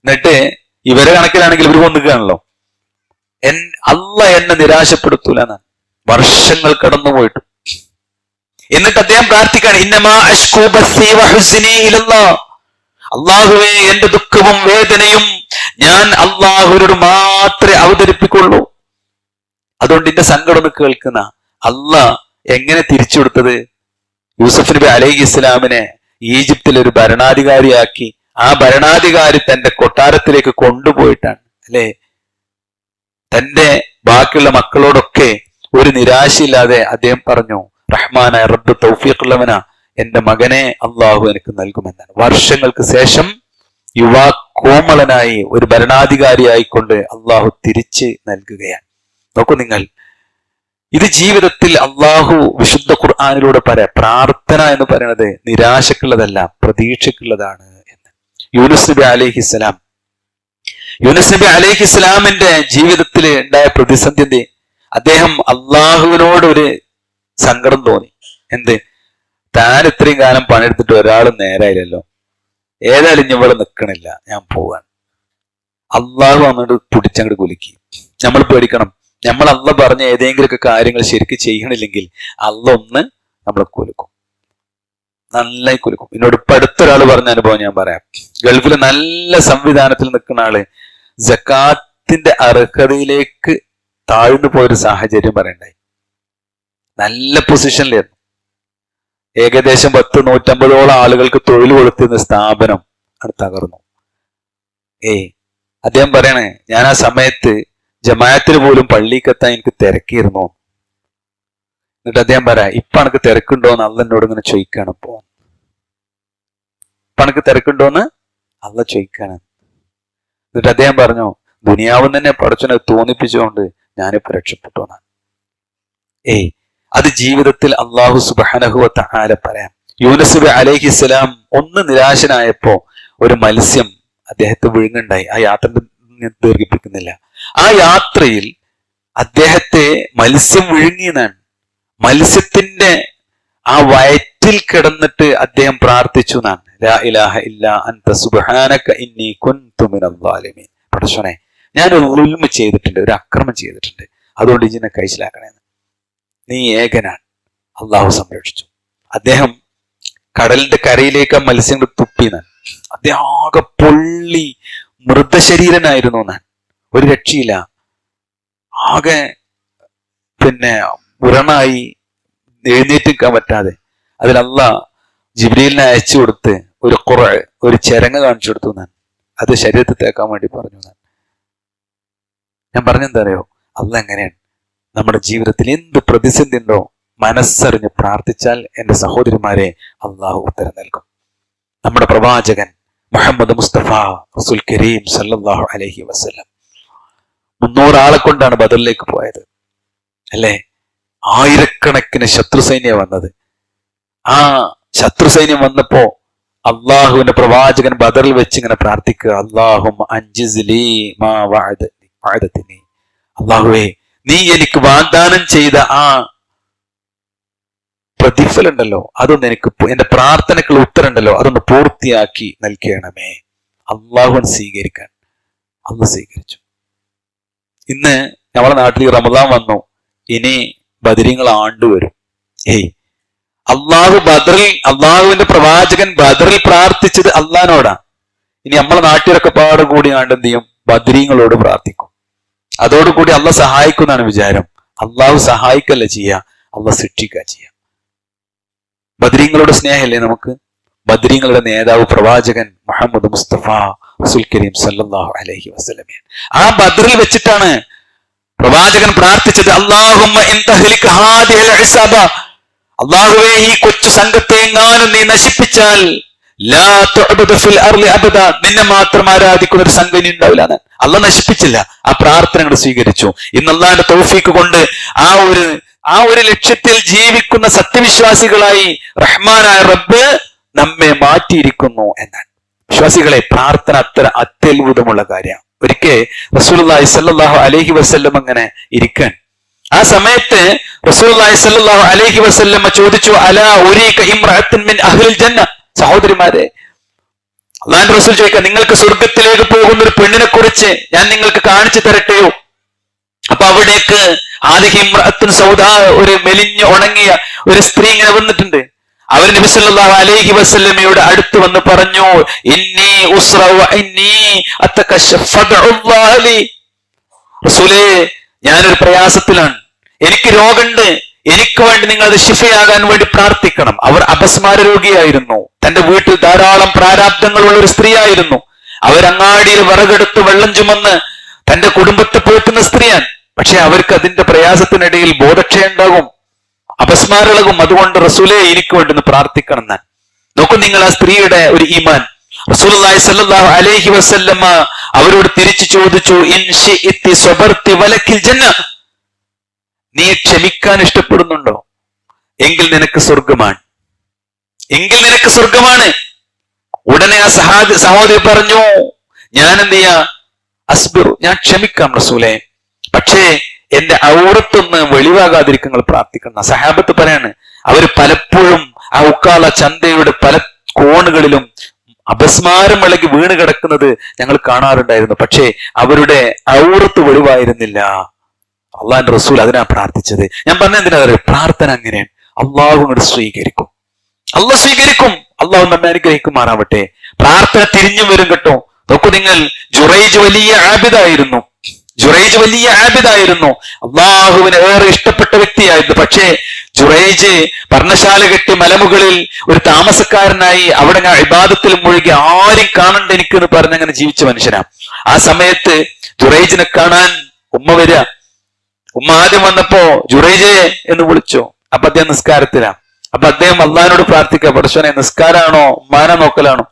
എന്നിട്ട് ഇവരെ കണക്കിലാണെങ്കിൽ ഇവർ കൊണ്ടുകയാണല്ലോ. അല്ലാഹ് എന്നെ നിരാശപ്പെടുത്തൂല എന്നാണ്. വർഷങ്ങൾ കടന്നു പോയിട്ടു. എന്നിട്ട് അദ്ദേഹം പ്രാർത്ഥിക്കാണ്, ഇന്നമാ അശ്കൂ ബസ്സി വഹുസ്നി ഇലല്ലാഹ്, അല്ലാഹുവേ എന്റെ ദുഃഖവും വേദനയും ഞാൻ അല്ലാഹുവിനോട് മാത്രമേ അവതരിപ്പിക്കുള്ളൂ. അതുകൊണ്ട് എന്റെ സങ്കടം ഒന്ന് കേൾക്കുന്ന. അല്ലാഹ് എങ്ങനെ തിരിച്ചു കൊടുത്തത്? യൂസുഫ് നബി അലൈഹിസ്സലാമിനെ ഈജിപ്തിൽ ഒരു ഭരണാധികാരിയാക്കി. ആ ഭരണാധികാരി തന്റെ കൊട്ടാരത്തിലേക്ക് കൊണ്ടുപോയിട്ടാണ് അല്ലെ. തന്റെ ബാക്കിയുള്ള മക്കളോടൊക്കെ ഒരു നിരാശയില്ലാതെ അദ്ദേഹം പറഞ്ഞു, റഹ്മാനായ റബ്ബ് തൗഫീഖുള്ളവന, എന്റെ മകനെ അള്ളാഹു എനിക്ക് നൽകുമെന്നാണ്. വർഷങ്ങൾക്ക് ശേഷം യുവാ കോമളനായി ഒരു ഭരണാധികാരിയായിക്കൊണ്ട് അള്ളാഹു തിരിച്ച് നൽകുകയാണ്. നോക്കൂ നിങ്ങൾ, ഇത് ജീവിതത്തിൽ അള്ളാഹു വിശുദ്ധ ഖുർആനിലൂടെ പ്രാർത്ഥന എന്ന് പറയുന്നത് നിരാശക്കുള്ളതല്ല, പ്രതീക്ഷക്കുള്ളതാണ് എന്ന്. യൂനുസ് നബി അലൈഹിസ്സലാമിന്റെ ജീവിതത്തിൽ ഉണ്ടായ പ്രതിസന്ധി എന്ത്? അദ്ദേഹം അള്ളാഹുവിനോട് ഒരു സങ്കടം തോന്നി. എന്ത്? താൻ ഇത്രയും കാലം പണിയെടുത്തിട്ട് ഒരാളും നേരായില്ലല്ലോ, ഏതായാലും ഇനി ഇവിടെ നിൽക്കണില്ല, ഞാൻ പോവാണ്. അള്ളാഹു അങ്ങോട്ട് പിടിച്ചങ്ങോട്ട് കുലുക്കി. നമ്മൾ പേടിക്കണം. നമ്മൾ അള്ളാഹ് പറഞ്ഞ ഏതെങ്കിലുമൊക്കെ കാര്യങ്ങൾ ശരിക്കും ചെയ്യണില്ലെങ്കിൽ അള്ളാഹ് ഒന്ന് നമ്മളെ കുലുക്കും. നന്നായി കുലുക്കും. എന്നോട് ഇപ്പൊ അടുത്തൊരാൾ പറഞ്ഞ അനുഭവം ഞാൻ പറയാം. ഗൾഫിൽ നല്ല സംവിധാനത്തിൽ നിൽക്കുന്ന ആള് സക്കാത്തിന്റെ അർഹതയിലേക്ക് താഴ്ന്നു പോയൊരു സാഹചര്യം പറയണ്ടായി. നല്ല പൊസിഷനിലായിരുന്നു. ഏകദേശം 150 ആളുകൾക്ക് തൊഴിൽ കൊടുത്തിരുന്ന സ്ഥാപനം അത് തകർന്നു. അദ്ദേഹം പറയണേ, ഞാൻ ആ സമയത്ത് ജമാഅത്തിന് പോലും പള്ളിക്കെത്താൻ എനിക്ക് തിരക്കിയിരുന്നു. എന്നിട്ട് അദ്ദേഹം പറയാം, ഇപ്പൊ എനിക്ക് തിരക്കുണ്ടോന്ന് അള്ള എന്നോട് ഇങ്ങനെ ചോദിക്കാണ്. ഇപ്പൊ എനിക്ക് തിരക്കുണ്ടോന്ന് അള്ള ചോദിക്കാണ്. എന്നിട്ട് അദ്ദേഹം പറഞ്ഞു, ദുനിയാവും തന്നെ പടച്ചനെ തോന്നിപ്പിച്ചുകൊണ്ട് ഞാനിപ്പോ രക്ഷപ്പെട്ടു എന്നാണ്. അത് ജീവിതത്തിൽ അള്ളാഹു സുബ്ഹാനഹു വ തആല പറയാം. യൂനുസ് നബി അലൈഹിസ്സലാം ഒന്ന് നിരാശനായപ്പോ ഒരു മത്സ്യം അദ്ദേഹത്തെ വിഴുങ്ങുണ്ടായി. ആ യാത്ര ദീർഘിപ്പിക്കുന്നില്ല. ആ യാത്രയിൽ അദ്ദേഹത്തെ മത്സ്യം വിഴുങ്ങിയെന്നാണ്. മത്സ്യത്തിന്റെ ആ വയറ്റിൽ കിടന്നിട്ട് അദ്ദേഹം പ്രാർത്ഥിച്ചു എന്നാണ്, ലാ ഇലാഹ ഇല്ലാ അൻത സുബ്ഹാനക ഇന്നി കുൻതു മിനൽ ളാലിമീൻ. പടച്ചോനെ, ഞാൻ ഒരു ഉൽമ ചെയ്തിട്ടുണ്ട്, ഒരു അക്രമം ചെയ്തിട്ടുണ്ട്, അതുകൊണ്ട് ഇതിനെ കൈശലാക്കണേ. നീ ഏകനാണ്. അള്ളാഹു സംരക്ഷിച്ചു. അദ്ദേഹം കടലിന്റെ കരയിലേക്ക് ആ മത്സ്യങ്ങൾ തുപ്പിന്നാണ്. അദ്ദേഹം ആകെ പൊള്ളി മൃതശരീരനായിരുന്നു എന്നാണ്. ഒരു രക്ഷയില്ല. ആകെ ഉരണായി എഴുന്നേറ്റിക്കാൻ പറ്റാതെ. അതിൽ അള്ളാഹ് ജിബ്രീലിനെ അയച്ചു കൊടുത്ത് ഒരു ചിരങ്ങ കാണിച്ചു കൊടുത്തു എന്നാണ്. അത് ശരീരത്തിൽ തേക്കാൻ വേണ്ടി പറഞ്ഞു എന്നാണ്. ഞാൻ പറഞ്ഞെന്താ അറിയോ, അള്ളാഹ് എങ്ങനെയാണ് നമ്മുടെ ജീവിതത്തിൽ എന്ത് പ്രതിസന്ധി ഉണ്ടോ മനസ്സറിഞ്ഞ് പ്രാർത്ഥിച്ചാൽ എൻ്റെ സഹോദരിമാരെ അള്ളാഹു ഉത്തരം നൽകും. നമ്മുടെ പ്രവാചകൻ മുഹമ്മദ് മുസ്തഫ റസൂൽ കരീം സല്ലല്ലാഹു അലൈഹി വസല്ലം 300 ആളെ കൊണ്ടാണ് ബദറിലേക്ക് പോയത് അല്ലേ? ആയിരക്കണക്കിന് ശത്രു സൈന്യം വന്നത്. ആ ശത്രു സൈന്യം വന്നപ്പോ അള്ളാഹുവിന്റെ പ്രവാചകൻ ബദറിൽ വെച്ച് ഇങ്ങനെ പ്രാർത്ഥിക്കുക, അല്ലാഹുമ്മ അൻജിസ്ലി മാ വഅദതനി. അള്ളാഹുവേ, നീ എനിക്ക് വാഗ്ദാനം ചെയ്ത ആ പ്രതിഫലം ഉണ്ടല്ലോ, അതൊന്ന് എനിക്ക്, എന്റെ പ്രാർത്ഥനക്കുള്ള ഉത്തരം ഉണ്ടല്ലോ, അതൊന്ന് പൂർത്തിയാക്കി നൽകണമേ. അള്ളാഹുവിനെ സ്വീകരിക്കാൻ അന്ന് സ്വീകരിച്ചു. ഇന്ന് നമ്മളെ നാട്ടിൽ റമദാൻ വന്നു, ഇനി ബദരീങ്ങൾ ആണ്ടുവരും. അള്ളാഹുവിന്റെ പ്രവാചകൻ ബദറിൽ പ്രാർത്ഥിച്ചത് അള്ളാഹിനോടാ. ഇനി നമ്മളെ നാട്ടിലൊക്കെ പാട് കൂടി ആണ്ട് എന്ത് ചെയ്യും? ബദരീങ്ങളോട് പ്രാർത്ഥിക്കും. അതോടുകൂടി അള്ളാഹ് സഹായിക്കുന്നാണ് വിചാരം. അള്ളാഹു സഹായിക്കല്ല ചെയ്യുക, അള്ളാഹ് ശിക്ഷിക്കുക ചെയ്യുക. ബദരീങ്ങളുടെ സ്നേഹമല്ലേ നമുക്ക്? ബദരീങ്ങളുടെ നേതാവ് പ്രവാചകൻ മുഹമ്മദ് മുസ്തഫ റസൂൽ കരീം സല്ലല്ലാഹു അലൈഹി വസല്ലം. ആ ബദറിൽ വെച്ചിട്ടാണ് പ്രവാചകൻ പ്രാർത്ഥിച്ചത്, അല്ലാഹുമ്മ ഇൻ തഹ്ലിക ഹാദിഹിൽ ഇസാബ, അല്ലാഹുവേ, ഈ കൊച്ചു സംഘത്തെ എങ്ങാനും നീ നശിപ്പിച്ചാൽ ലാ തുഅബദു ഫിൽ അർളി അബദ, നിന്നെ മാത്രം ആരാധിക്കുന്ന ഒരു സംഘം ഇനി ഉണ്ടാവില്ല. അള്ളാഹ് നശിപ്പിച്ചില്ല, ആ പ്രാർത്ഥനകൾ സ്വീകരിച്ചു. ഇന്ന് അള്ളാഹിന്റെ തൗഫീഖ് കൊണ്ട് ആ ഒരു ലക്ഷ്യത്തിൽ ജീവിക്കുന്ന സത്യവിശ്വാസികളായി റഹ്മാനായ റബ്ബ് നമ്മെ മാറ്റിയിരിക്കുന്നു എന്നാണ്. വിശ്വാസികളെ, പ്രാർത്ഥന അത്ര അത്യത്ഭുതമുള്ള കാര്യമാണ്. ഒരിക്കൽ റസൂലുള്ളാഹി സ്വല്ലല്ലാഹു അലൈഹി വസല്ലം അങ്ങനെ ഇരിക്കാൻ, ആ സമയത്ത് റസൂലുള്ളാഹി സ്വല്ലല്ലാഹു അലൈഹി വസല്ലം ചോദിച്ചു, അലാ ഉരീക ഇംറഅത്തുൻ മിൻ അഹ്ലിൽ ജന്ന. സഹോദരിമാരെ, അല്ലാഹുവിന്റെ റസൂൽ ചോദിക്കുക, നിങ്ങൾക്ക് സ്വർഗത്തിലേക്ക് പോകുന്ന ഒരു പെണ്ണിനെ കുറിച്ച് ഞാൻ നിങ്ങൾക്ക് കാണിച്ചു തരട്ടെയോ? അപ്പൊ അവിടേക്ക് ആദിഹി ഇംറഅത്തുൻ സൗദാ, ഒരു മെലിഞ്ഞ് ഉണങ്ങിയ ഒരു സ്ത്രീ ഇങ്ങനെ വന്നിട്ടുണ്ട്. അവർ നബി സല്ലല്ലാഹു അലൈഹി വസല്ലമയുടെ അടുത്ത് വന്ന് പറഞ്ഞു, ഇന്നി ഉസ്റ വ ഇന്നി അതകശഫ് ഫദ്ഉല്ലാഹി ലി. റസൂലേ, ഞാനൊരു പ്രയാസത്തിലാണ്, എനിക്ക് രോഗമുണ്ട്, എനിക്ക് വേണ്ടി നിങ്ങൾ അത് ശിഫയാകാൻ വേണ്ടി പ്രാർത്ഥിക്കണം. അവർ അപസ്മാര രോഗിയായിരുന്നു. തന്റെ വീട്ടിൽ ധാരാളം പ്രാരാബ്ദങ്ങളുള്ള ഒരു സ്ത്രീയായിരുന്നു. അവരങ്ങാടിയിൽ വിറകെടുത്ത് വെള്ളം ചുമന്ന് തന്റെ കുടുംബത്തെ പോറ്റുന്ന സ്ത്രീയാണ്. പക്ഷെ അവർക്ക് അതിന്റെ പ്രയാസത്തിനിടയിൽ ബോധക്ഷയം ഉണ്ടാകും, അപസ്മാരളകും. അതുകൊണ്ട് റസൂലേ, എനിക്ക് വേണ്ടി പ്രാർത്ഥിക്കണം എന്നാണ്. നോക്കൂ നിങ്ങൾ ആ സ്ത്രീയുടെ ഒരു ഈമാൻ. റസൂലുള്ളാഹി സ്വല്ലല്ലാഹു അലൈഹി വസല്ലമ അവരോട് തിരിച്ചു ചോദിച്ചു, ഇൻ ശിഇതി സബർതി വലക്കിൽ ജന്ന, നീ ക്ഷമിക്കാൻ ഇഷ്ടപ്പെടുന്നുണ്ടോ? എങ്കിൽ നിനക്ക് സ്വർഗമാണ്, എങ്കിൽ നിനക്ക് സ്വർഗമാണ്. ഉടനെ ആ സഹോദരി പറഞ്ഞു, ഞാൻ എന്ത് ചെയ്യാ? അസ്ബിറു, ഞാൻ ക്ഷമിക്കാം റസൂലേ, പക്ഷേ എന്റെ ഔറത്തൊന്ന് വെളിവാകാതിരിക്കാൻ പ്രാർത്ഥിക്കണം. സഹാബത്ത് പറയാണ്, അവര് പലപ്പോഴും ആ ഉക്കാല ചന്തയുടെ പല കോണുകളിലും അപസ്മാരം ഇളകി വീണ് കിടക്കുന്നത് ഞങ്ങൾ കാണാറുണ്ടായിരുന്നു. പക്ഷേ അവരുടെ ഔറത്ത് വെളിവായിരുന്നില്ല. അള്ളാഹിന്റെ റസൂൽ അതിനാ പ്രാർത്ഥിച്ചത്. ഞാൻ പറഞ്ഞ എന്തിനാ, പ്രാർത്ഥന അങ്ങനെയാണ്, അള്ളാഹു അങ്ങോട്ട് സ്വീകരിക്കും. അള്ളാഹ് സ്വീകരിക്കും. അള്ളാഹു നമ്മെ അനുഗ്രഹിക്കുമാറാവട്ടെ. പ്രാർത്ഥന തിരിഞ്ഞു വരും കേട്ടോ. നോക്കൂ നിങ്ങൾ, ജുറൈജ് വലിയ ആബിദായിരുന്നു. ജുറൈജ് വലിയ ആബിദായിരുന്നു, അള്ളാഹുവിന് ഏറെ ഇഷ്ടപ്പെട്ട വ്യക്തിയായിരുന്നു. പക്ഷേ ജുറൈജ് പർണശാല കെട്ടി മലമുകളിൽ ഒരു താമസക്കാരനായി അവിടെ ഇബാദത്തിൽ മുഴുകി ആരും കാണണ്ട എനിക്കെന്ന് പറഞ്ഞങ്ങനെ ജീവിച്ച മനുഷ്യനാ. ആ സമയത്ത് ജുറൈജിനെ കാണാൻ ഉമ്മ വരിക. ഉമ്മ ആദ്യം വന്നപ്പോ ജുറൈജെ എന്ന് വിളിച്ചു. അപ്പൊ അദ്ദേഹം നിസ്കാരത്തിലാ. അപ്പൊ അദ്ദേഹം അള്ളാഹിനോട് പ്രാർത്ഥിക്കുക, പടച്ചോനെ നിസ്കാരാണോ ഉമ്മാനെ നോക്കലാണോ?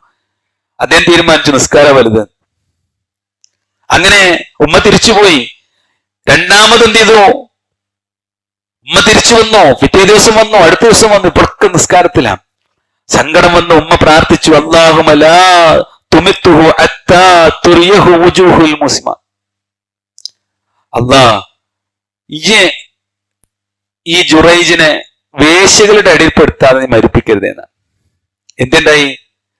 അദ്ദേഹം തീരുമാനിച്ചു നിസ്കാര വലുത്. അങ്ങനെ ഉമ്മ തിരിച്ചുപോയി. രണ്ടാമത് എന്ത് ചെയ്തു? ഉമ്മ തിരിച്ചു വന്നു. പിറ്റേ ദിവസം വന്നു, അടുത്ത ദിവസം വന്നു. ഇപ്പോഴൊക്കെ നിസ്കാരത്തിലാണ്. സങ്കടം വന്നു. ഉമ്മ പ്രാർത്ഥിച്ചു, അല്ലാഹുമ്മ തുമിത്തുഹു ഹത്താ തുറിയഹു വുജൂഹുൽ മുസ്ലിമ. അല്ലാഹ് ഈ ജുറൈജിനെ വേശ്യകളുടെ അടിയിൽപ്പെടുത്താതെ നീ മരിപ്പിക്കരുത് എന്ന്. എന്തുണ്ടായി?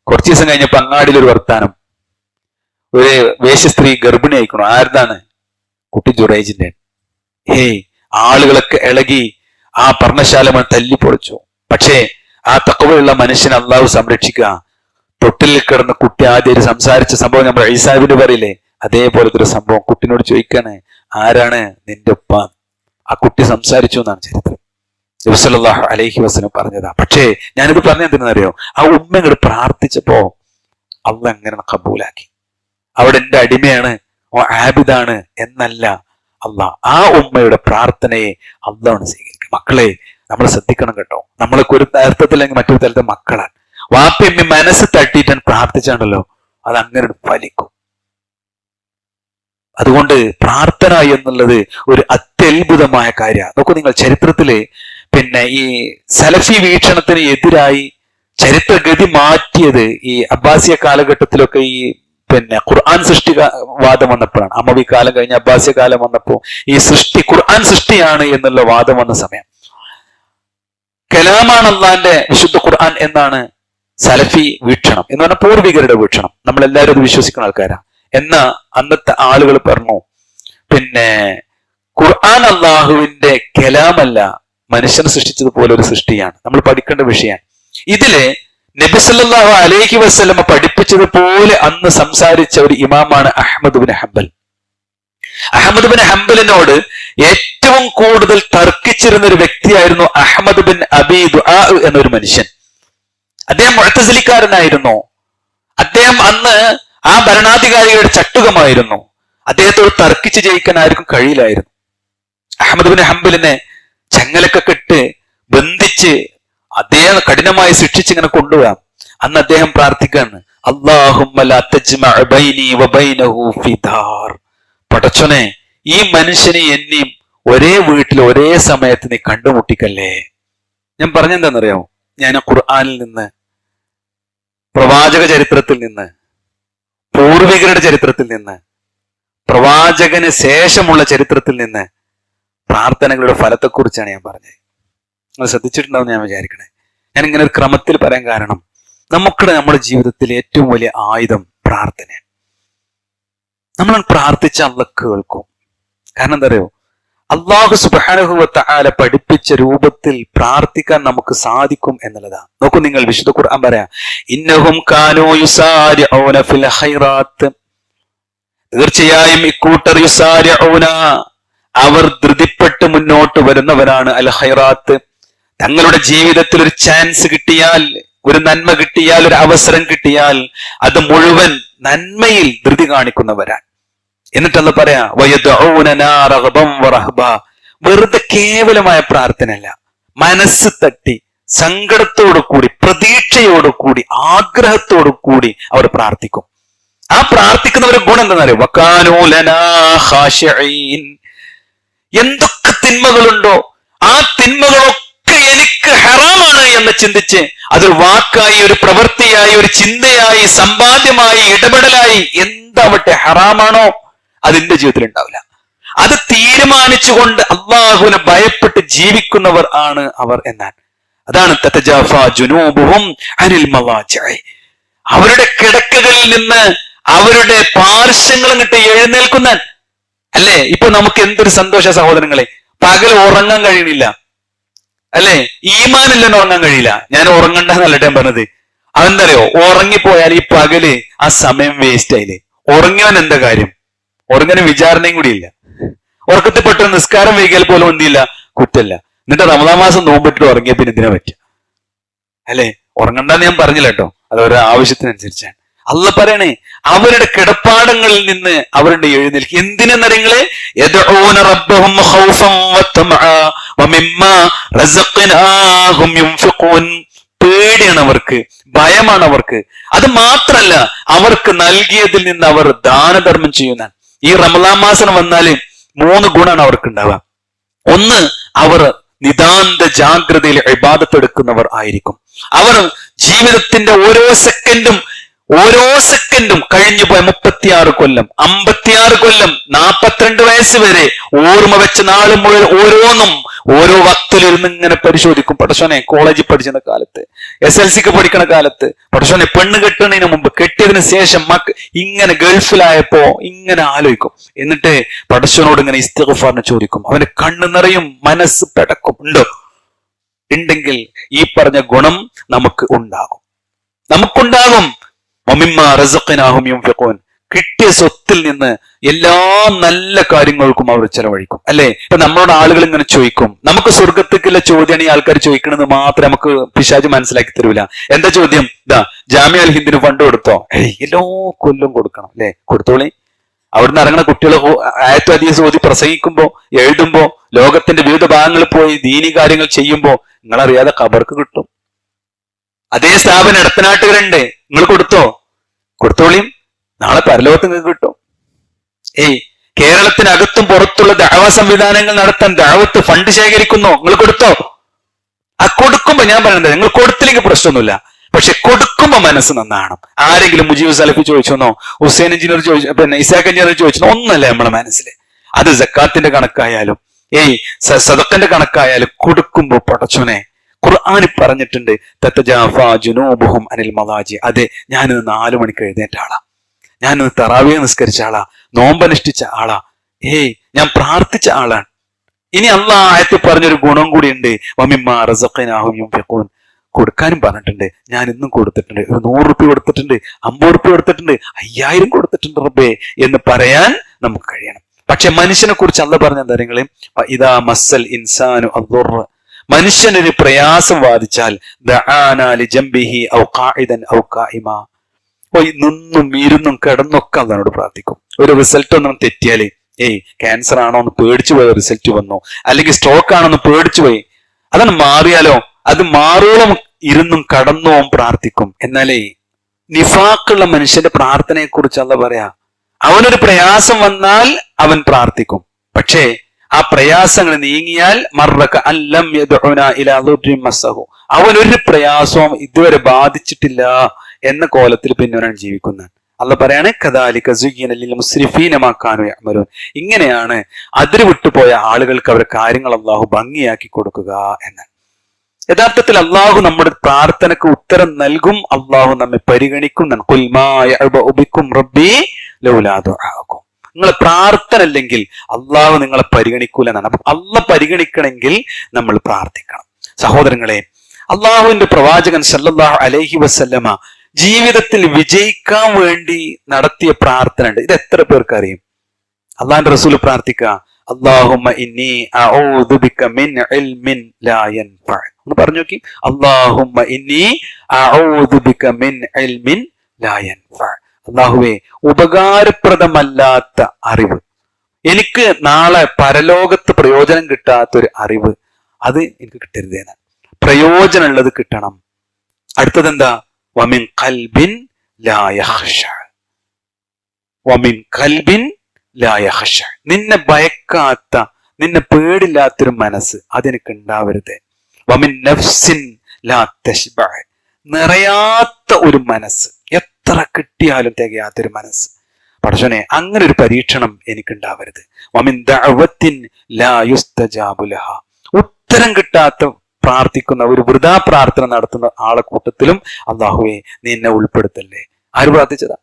കുറച്ചു ദിവസം കഴിഞ്ഞപ്പോ അങ്ങാടിയിലൊരു വർത്താനം, ഒരു വേശ്യ സ്ത്രീ ഗർഭിണി ആയിക്കണു. ആരുതാണ്? കുട്ടി ജുറൈജിന്റെ. ആളുകളൊക്കെ ഇളകി ആ പർണശാല തല്ലിപ്പൊളിച്ചു. പക്ഷേ ആ തഖ്വയുള്ള മനുഷ്യനെ അള്ളാഹു സംരക്ഷിക്കുക. തൊട്ടിലിൽ കിടന്ന കുട്ടി ആദ്യം സംസാരിച്ച സംഭവം നമ്മൾ ഈസാബിന് പറയില്ലേ, അതേപോലത്തെ ഒരു സംഭവം കുട്ടിനോട് ചോദിക്കാണ്, ആരാണ് നിന്റെ ഉപ്പ? ആ കുട്ടി സംസാരിച്ചു എന്നാണ് ചരിത്രം. നബി സല്ലല്ലാഹു അലൈഹി വസല്ലം പറഞ്ഞതാ. പക്ഷേ ഞാനിത് പറഞ്ഞെന്തിനറിയോ? ആ ഉമ്മ ഇങ്ങോട്ട് പ്രാർത്ഥിച്ചപ്പോ അള്ളാഹ് എങ്ങനെ കബൂലാക്കി. അവിടെ എന്റെ അടിമയാണ്, ഓ ആബിദാണ് എന്നല്ല അള്ളാഹ്. ആ ഉമ്മയുടെ പ്രാർത്ഥനയെ അള്ളാഹ് സ്വീകരിക്കും. മക്കളെ നമ്മൾ ശ്രദ്ധിക്കണം കേട്ടോ. നമ്മളൊക്കെ ഒരു അർത്ഥത്തില്ലെങ്കിൽ മറ്റൊരു തരത്തിൽ മക്കളാണ്. വാപ്പയമ്മ മനസ്സ് തട്ടിയിട്ടാൻ പ്രാർത്ഥിച്ചാണല്ലോ, അത് അങ്ങനെ ഫലിക്കും. അതുകൊണ്ട് പ്രാർത്ഥന എന്നുള്ളത് ഒരു അത്യത്ഭുതമായ കാര്യമാണ്. നോക്കൂ നിങ്ങൾ, ചരിത്രത്തില് ഈ സലഫി വീക്ഷണത്തിന് എതിരായി ചരിത്രഗതി മാറ്റിയത് ഈ അബ്ബാസിയ കാലഘട്ടത്തിലൊക്കെ ഈ ഖുർആൻ സൃഷ്ടി വാദം വന്നപ്പോഴാണ്. അമവി കാലം കഴിഞ്ഞ അബ്ബാസിയ കാലം വന്നപ്പോ ഈ സൃഷ്ടി ഖുർആൻ സൃഷ്ടിയാണ് എന്നുള്ള വാദം വന്ന സമയം. കലാമാണ് അള്ളാന്റെ വിശുദ്ധ ഖുർആൻ എന്നാണ് സലഫി വീക്ഷണം, എന്ന് പറഞ്ഞാൽ പൂർവികരുടെ വീക്ഷണം. നമ്മളെല്ലാവരും അത് വിശ്വസിക്കുന്ന ആൾക്കാരാ. എന്നാ അന്നത്തെ ആളുകൾ പറഞ്ഞു, ഖുർആൻ അള്ളാഹുവിന്റെ കലാമല്ല, മനുഷ്യനെ സൃഷ്ടിച്ചതുപോലെ ഒരു സൃഷ്ടിയാണ്. നമ്മൾ പഠിക്കേണ്ട വിഷയമാണ്. ഇതില് നബി സല്ലല്ലാഹു അലൈഹി വസല്ലം പഠിപ്പിച്ചതുപോലെ അന്ന് സംസാരിച്ച ഒരു ഇമാമാണ് Ahmad bin Hanbal. Ahmad bin ഹംബലിനോട് ഏറ്റവും കൂടുതൽ തർക്കിച്ചിരുന്ന ഒരു വ്യക്തിയായിരുന്നു അഹ്മദ് ബിൻ അബി ദുആ എന്നൊരു മനുഷ്യൻ. അദ്ദേഹം മുഅ്തസിലിക്കാരനായിരുന്നു. അദ്ദേഹം അന്ന് ആ ഭരണാധികാരിയുടെ ചട്ടുകമായിരുന്നു. അദ്ദേഹത്തോട് തർക്കിച്ച് ജയിക്കാൻ ആർക്കും കഴിയില്ലായിരുന്നു. അഹ്മദ് ബിൻ ഹംബലിനെ ചങ്ങലൊക്കെ കെട്ട് ബന്ധിച്ച് അദ്ദേഹം കഠിനമായി ശിക്ഷിച്ച് ഇങ്ങനെ കൊണ്ടുപോകാം. അന്ന് അദ്ദേഹം പ്രാർത്ഥിക്കാണ്, അല്ലാഹുമ്മ ലാ തജ്മഅ ബൈനി വബൈനഹു ഫി ദാർ. പടച്ചോനെ, ഈ മനുഷ്യനെ എന്നെയും ഒരേ വീട്ടിൽ ഒരേ സമയത്ത് നീ കണ്ടുമുട്ടിക്കല്ലേ. ഞാൻ പറഞ്ഞെന്താണെന്നറിയാമോ? ഞാൻ ഖുർആനിൽ നിന്ന്, പ്രവാചക ചരിത്രത്തിൽ നിന്ന്, പൂർവികരുടെ ചരിത്രത്തിൽ നിന്ന്, പ്രവാചകന് ശേഷമുള്ള ചരിത്രത്തിൽ നിന്ന് പ്രാർത്ഥനകളുടെ ഫലത്തെക്കുറിച്ചാണ് ഞാൻ പറഞ്ഞത്. നിങ്ങൾ ശ്രദ്ധിച്ചിട്ടുണ്ടാവും ഞാൻ വിചാരിക്കണേ. ഞാൻ ഇങ്ങനെ ഒരു ക്രമത്തിൽ പറയാൻ കാരണം, നമ്മുടെ ജീവിതത്തിൽ ഏറ്റവും വലിയ ആയുധം പ്രാർത്ഥനയാണ്. നമ്മൾ പ്രാർത്ഥിച്ച അല്ലാഹ് കേൾക്കും. കാരണം എന്താ അറിയോ? അല്ലാഹു സുബ്ഹാനഹു വ തആല പഠിപ്പിച്ച രൂപത്തിൽ പ്രാർത്ഥിക്കാൻ നമുക്ക് സാധിക്കും എന്നുള്ളതാണ്. നോക്കൂ നിങ്ങൾ, വിശുദ്ധ ഖുർആൻ പറയാ, ഇന്നഹും കാനൂ യുസാരിഊന ഫിൽ ഖൈറാത്ത്. തീർച്ചയായും ഇക്കൂട്ടർ യുസാരിഊന, അവർ ധൃതിപ്പെട്ട് മുന്നോട്ട് വരുന്നവരാണ്. അൽ ഖൈറാത്ത്, തങ്ങളുടെ ജീവിതത്തിൽ ഒരു ചാൻസ് കിട്ടിയാൽ, ഒരു നന്മ കിട്ടിയാൽ, ഒരു അവസരം കിട്ടിയാൽ അത് മുഴുവൻ നന്മയിൽ ധൃതി കാണിക്കുന്നവരാണ്. എന്നിട്ടല്ല പറയാ, വയദഊനനാ റഗ്ബൻ വറഹബ. വെറുതെ കേവലമായ പ്രാർത്ഥനയല്ല, മനസ്സ് തട്ടി സങ്കടത്തോടു കൂടി, പ്രതീക്ഷയോടു കൂടി, ആഗ്രഹത്തോടു കൂടി അവർ പ്രാർത്ഥിക്കും. ആ പ്രാർത്ഥിക്കുന്നവരുടെ ഗുണം എന്താണെന്നറിയോ? വകാനൂ ലനാ ഖാശിഈൻ. എന്തൊക്കെ തിന്മകളുണ്ടോ ആ തിന്മകളൊക്കെ എനിക്ക് ഹറാമാണ് എന്ന് ചിന്തിച്ച് അതൊരു വാക്കായി, ഒരു പ്രവൃത്തിയായി, ഒരു ചിന്തയായി, സമ്പാദ്യമായി, ഇടപെടലായി, എന്താവട്ടെ ഹറാമാണോ അതിന്റെ ജീവിതത്തിൽ ഉണ്ടാവില്ല. അത് തീരുമാനിച്ചുകൊണ്ട് അള്ളാഹുവിനെ ഭയപ്പെട്ട് ജീവിക്കുന്നവർ ആണ് അവർ എന്നാണ്. അതാണ് തതജാഫാ ജുനൂബുഹും അനിൽ മവാജിഇ. അവരുടെ കിടക്കകളിൽ നിന്ന് അവരുടെ പാർശ്വങ്ങൾ ഇങ്ങോട്ട് എഴുന്നേൽക്കുന്ന, അല്ലേ? ഇപ്പൊ നമുക്ക് എന്തൊരു സന്തോഷ സഹോദരങ്ങളെ, പകൽ ഉറങ്ങാൻ കഴിയണില്ല. അല്ലെ? ഈമാനില്ലെന്ന് ഉറങ്ങാൻ കഴിയില്ല. ഞാൻ ഉറങ്ങണ്ടെന്നല്ല ഞാൻ പറഞ്ഞത്. അതെന്താ അറിയോ? ഉറങ്ങിപ്പോയാൽ ഈ പകല് ആ സമയം വേസ്റ്റ് ആയില്ലേ? ഉറങ്ങിയവൻ എന്താ കാര്യം? ഉറങ്ങാൻ വിചാരണയും കൂടിയില്ല. ഉറക്കത്തിൽ പെട്ടെന്ന് നിസ്കാരം വൈകിയാൽ പോലും എന്തില്ല, കുറ്റല്ല. എന്നിട്ട് റമദാൻ മാസം നോമ്പിട്ടിട്ട് ഉറങ്ങിയ പിന്നെ എന്തിനാ പറ്റുക? അല്ലെ? ഉറങ്ങണ്ടെന്ന് ഞാൻ പറഞ്ഞില്ല കേട്ടോ, അത് ഓരോ ആവശ്യത്തിനനുസരിച്ചാണ്. അള്ള പറയണേ, അവരുടെ കിടപ്പാടങ്ങളിൽ നിന്ന് അവരുടെ എഴുന്നേൽക്കും. എന്തിനെന്നറിയങ്ങളെ? പേടിയാണ് അവർക്ക്, ഭയമാണ് അവർക്ക്. അത് മാത്രല്ല, അവർക്ക് നൽകിയതിൽ നിന്ന് അവർ ദാനധർമ്മം ചെയ്യുന്ന. ഈ റമദാൻ മാസം വന്നാല് 3 ഗുണമാണ് അവർക്ക് ഉണ്ടാവുക. ഒന്ന്, അവർ നിതാന്ത ജാഗ്രതയിൽ ഇബാദത്തെടുക്കുന്നവർ ആയിരിക്കും. അവർ ജീവിതത്തിന്റെ ഓരോ സെക്കൻഡും കഴിഞ്ഞു പോയ 36 കൊല്ലം, 56 കൊല്ലം, 42 വയസ്സ് വരെ ഓർമ്മ വെച്ച നാൾ മുതൽ ഓരോന്നും ഓരോ വക്തിലിരുന്ന് ഇങ്ങനെ പരിശോധിക്കും. പടച്ചോനെ, കോളേജിൽ പഠിച്ചിരുന്ന കാലത്ത്, SLCക്ക് പഠിക്കുന്ന കാലത്ത്, പടച്ചോനെ പെണ്ണ് കെട്ടുന്നതിന് മുമ്പ്, കെട്ടിയതിനു ശേഷം, ഇങ്ങനെ ഗൾഫിലായപ്പോ ഇങ്ങനെ ആലോചിക്കും. എന്നിട്ട് പടച്ചോനോട് ഇങ്ങനെ ഇസ്തിഗ്ഫാറിന് ചോദിക്കും. അവന്റെ കണ്ണ് നിറയും, മനസ്സ് പെടക്കും. ഉണ്ടെങ്കിൽ ഈ പറഞ്ഞ ഗുണം നമുക്കുണ്ടാകും. കിട്ടിയ സ്വത്തിൽ നിന്ന് എല്ലാ നല്ല കാര്യങ്ങൾക്കും അവർ ചെലവഴിക്കും. അല്ലെ? ഇപ്പൊ നമ്മളോട് ആളുകൾ ഇങ്ങനെ ചോദിക്കും. നമുക്ക് സ്വർഗത്തേക്കുള്ള ചോദ്യമാണ് ഈ ആൾക്കാർ ചോദിക്കണമെന്ന് മാത്രം നമുക്ക് പിശാച് മനസ്സിലാക്കി തരൂല. എന്താ ചോദ്യം? ജാമിഅ അൽ ഹിന്ദിന് ഫണ്ട് കൊടുത്തോ? എല്ലാ കൊല്ലം കൊടുക്കണം. അല്ലെ? കൊടുത്തോളി. അവിടുന്ന് ഇറങ്ങുന്ന കുട്ടികൾ ആയത്തുൽ ഹദീസ് ഓതി പ്രസംഗിക്കുമ്പോ, എഴുതുമ്പോ, ലോകത്തിന്റെ വിവിധ ഭാഗങ്ങളിൽ പോയി ദീനി കാര്യങ്ങൾ ചെയ്യുമ്പോ നിങ്ങളറിയാതെ ഖബർക്ക് കിട്ടും. അതേ സ്ഥാപനം ഇടത്തനാട്ടുകാരുണ്ട്, നിങ്ങൾ കൊടുത്തോളിയും, നാളെ പരലോകത്ത് നിങ്ങൾക്ക് കിട്ടും. കേരളത്തിനകത്തും പുറത്തുള്ള ദഅവ സംവിധാനങ്ങൾ നടത്താൻ ദഅവത്ത് ഫണ്ട് ശേഖരിക്കുന്നു, നിങ്ങൾ കൊടുത്തോ? ആ കൊടുക്കുമ്പോ ഞാൻ പറയുന്നത്, നിങ്ങൾ കൊടുത്തില്ലെങ്കിൽ പ്രശ്നമൊന്നുമില്ല. പക്ഷെ കൊടുക്കുമ്പോ മനസ്സ് നന്നാണ്. ആരെങ്കിലും മുജീബ് സലഫി ചോദിച്ചോന്നോ, ഹുസൈൻ എഞ്ചിനീയർ ചോദിച്ചു, പിന്നെ ഇസാഖ് എഞ്ചിനീയർ ചോദിച്ചോ? ഒന്നല്ല നമ്മളെ മനസ്സിൽ. അത് സക്കാത്തിന്റെ കണക്കായാലും സദഖന്റെ കണക്കായാലും കൊടുക്കുമ്പോ പടച്ചോനെ, ഖുർആനിൽ പറഞ്ഞിട്ടുണ്ട്, തതജാഫാ ജുനൂബുഹും അനിൽ മളാജി. അതെ, ഞാനിന്ന് 4 മണിക്ക് എഴുന്നേറ്റ ആളാ, ഞാനിന്ന് തറാവിയ നിസ്കരിച്ച ആളാ, നോമ്പനുഷ്ഠിച്ച ആളാ, ഞാൻ പ്രാർത്ഥിച്ച ആളാണ്. ഇനി അള്ളാഹ് ആയത്തിൽ പറഞ്ഞൊരു ഗുണം കൂടിയുണ്ട്, വമിമ്മാ റസഖ്നാഹും യുൻഫിഖൂൻ. കൊടുക്കാനും പറഞ്ഞിട്ടുണ്ട്. ഞാൻ ഇന്നും കൊടുത്തിട്ടുണ്ട്. 100 റുപ്യ കൊടുത്തിട്ടുണ്ട്, 50 റുപ്യ കൊടുത്തിട്ടുണ്ട്, 5000 കൊടുത്തിട്ടുണ്ട് റബ്ബേ എന്ന് പറയാൻ നമുക്ക് കഴിയണം. പക്ഷെ മനുഷ്യനെ കുറിച്ച് അള്ളാഹ് പറഞ്ഞ കാര്യങ്ങളെ, ഇദാ മസ്സൽ ഇൻസാനു അദ്ദുർ, മനുഷ്യനൊരു പ്രയാസം ബാധിച്ചാൽ, ദഅാനാ ലിജംബിഹി ഔ ഖാഇദൻ ഔ ഖായിമാ, നിന്നും ഇരുന്നും കിടന്നൊക്കെ അള്ളാഹുവോട് പ്രാർത്ഥിക്കും. ഒരു റിസൾട്ട് ഒന്നും തെറ്റിയാല്, ക്യാൻസർ ആണോ എന്ന് പേടിച്ചു പോയ റിസൾട്ട് വന്നു, അല്ലെങ്കിൽ സ്ട്രോക്ക് ആണോ എന്ന് പേടിച്ചു പോയി, അതാണ് മാറിയാലോ, അത് മാറോളം ഇരുന്നും കടന്നോം പ്രാർത്ഥിക്കും. എന്നാലേ നിഫാഖുള്ള മനുഷ്യന്റെ പ്രാർത്ഥനയെ കുറിച്ച് അള്ളാഹ് പറയാ, അവനൊരു പ്രയാസം വന്നാൽ അവൻ പ്രാർത്ഥിക്കും. പക്ഷേ ആ പ്രയാസങ്ങൾ നീങ്ങിയാൽ അവനൊരു പ്രയാസവും ഇതുവരെ ബാധിച്ചിട്ടില്ല എന്ന കോലത്തിൽ പിന്നവനാണ് ജീവിക്കുന്നത്. അള്ളാഹ് പറയാണ്, കദാലിക സുയ്യിന ലിൽ മുസ്രിഫീന മാ കാനൂ യഅമലൂൻ. ഇങ്ങനെയാണ് അതിര് വിട്ടുപോയ ആളുകൾക്ക് അവരുടെ കാര്യങ്ങൾ അള്ളാഹു ഭംഗിയാക്കി കൊടുക്കുക എന്നാണ്. യഥാർത്ഥത്തിൽ അള്ളാഹു നമ്മുടെ പ്രാർത്ഥനക്ക് ഉത്തരം നൽകും, അള്ളാഹു നമ്മെ പരിഗണിക്കും. നിങ്ങളെ പ്രാർത്ഥന അല്ലെങ്കിൽ അള്ളാഹു നിങ്ങളെ പരിഗണിക്കൂല എന്നാണ്. അപ്പൊ അള്ളാഹ് പരിഗണിക്കണമെങ്കിൽ നമ്മൾ പ്രാർത്ഥിക്കണം. സഹോദരങ്ങളെ, അള്ളാഹുവിന്റെ പ്രവാചകൻ സല്ലല്ലാഹു അലൈഹി വസല്ലമ ജീവിതത്തിൽ വിജയിക്കാൻ വേണ്ടി നടത്തിയ പ്രാർത്ഥന ഉണ്ട്. ഇത് എത്ര പേർക്ക് അറിയും? അള്ളാഹിന്റെ റസൂൽ പ്രാർത്ഥിക്കുക, അല്ലാഹുമ്മ ഇന്നി അഊദു ബിക മിൻ ഇൽമിൻ ലാ യൻഫഅ. ഒന്ന് പറഞ്ഞു നോക്കി, അല്ലാഹുമ്മ ഇന്നി അഊദു ബിക മിൻ ഇൽമിൻ ലാ യൻഫഅ. അല്ലാഹുവേ, ഉപകാരപ്രദമല്ലാത്ത അറിവ്, എനിക്ക് നാളെ പരലോകത്ത് പ്രയോജനം കിട്ടാത്തൊരു അറിവ്, അത് എനിക്ക് കിട്ടരുതേന. പ്രയോജനമുള്ളത് കിട്ടണം. അടുത്തത് എന്താ? വമിൻ ഖൽബിൻ ലാ യഖ്ശ. വമിൻ ഖൽബിൻ ലാ യഖ്ശ. നിന്നെ ഭയക്കാത്ത, നിന്നെ പേടില്ലാത്തൊരു മനസ്സ് അതെനിക്ക് ഉണ്ടാവരുത്. വമിൻ നഫ്സിൻ ലാ തശ്ബഅ. നിറയാത്ത ഒരു മനസ്സ്, എത്ര കിട്ടിയാലും തികയാത്തൊരു മനസ്സ്. പടച്ചോനെ, അങ്ങനെ ഒരു പരീക്ഷണം എനിക്കുണ്ടാവരുത്. വമിൻ ദഅവത്തിൻ ലാ യുസ്തജാബു ലഹ. ഉത്തരം കിട്ടാത്ത പ്രാർത്ഥിക്കുന്ന, ഒരു വൃഥാ പ്രാർത്ഥന നടത്തുന്ന ആളെ കൂട്ടത്തിലും അല്ലാഹുവേ നീ എന്നെ ഉൾപ്പെടുത്തല്ലേ. ആര് പ്രാർത്ഥിച്ചതാ?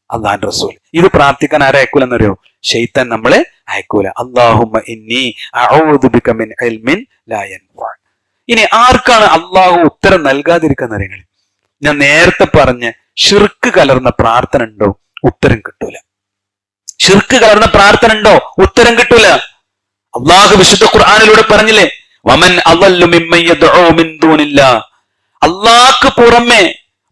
അള്ളാഹുവിന്റെ റസൂൽ. ഇത് പ്രാർത്ഥിക്കാൻ ആരെ അയക്കൂലെന്നറിയോ? ശൈത്താൻ നമ്മളെ അയക്കൂല. അല്ലാഹുമ്മ ഇന്നി അഊദു ബിക മിൻ ഇൽമിൻ ലാ യൻഫഅ. ഇനി ആർക്കാണ് അള്ളാഹു ഉത്തരം നൽകാതിരിക്കുന്ന അറിയങ്ങൾ? ഞാൻ നേരത്തെ പറഞ്ഞ ഷിർക്ക് കലർന്ന പ്രാർത്ഥന ഉണ്ടോ, ഉത്തരം കിട്ടൂല. ഷിർക്ക് കലർന്ന പ്രാർത്ഥന ഉണ്ടോ, ഉത്തരം കിട്ടൂല. അള്ളാഹു വിശുദ്ധ ഖുർആനിലൂടെ പറഞ്ഞില്ലേ, വമൻ അളല്ലു മിമ്മൻ യദ്ഉ മിൻ ദൂനില്ലാഹ്, അള്ളാഹ്ക്ക് പുറമെ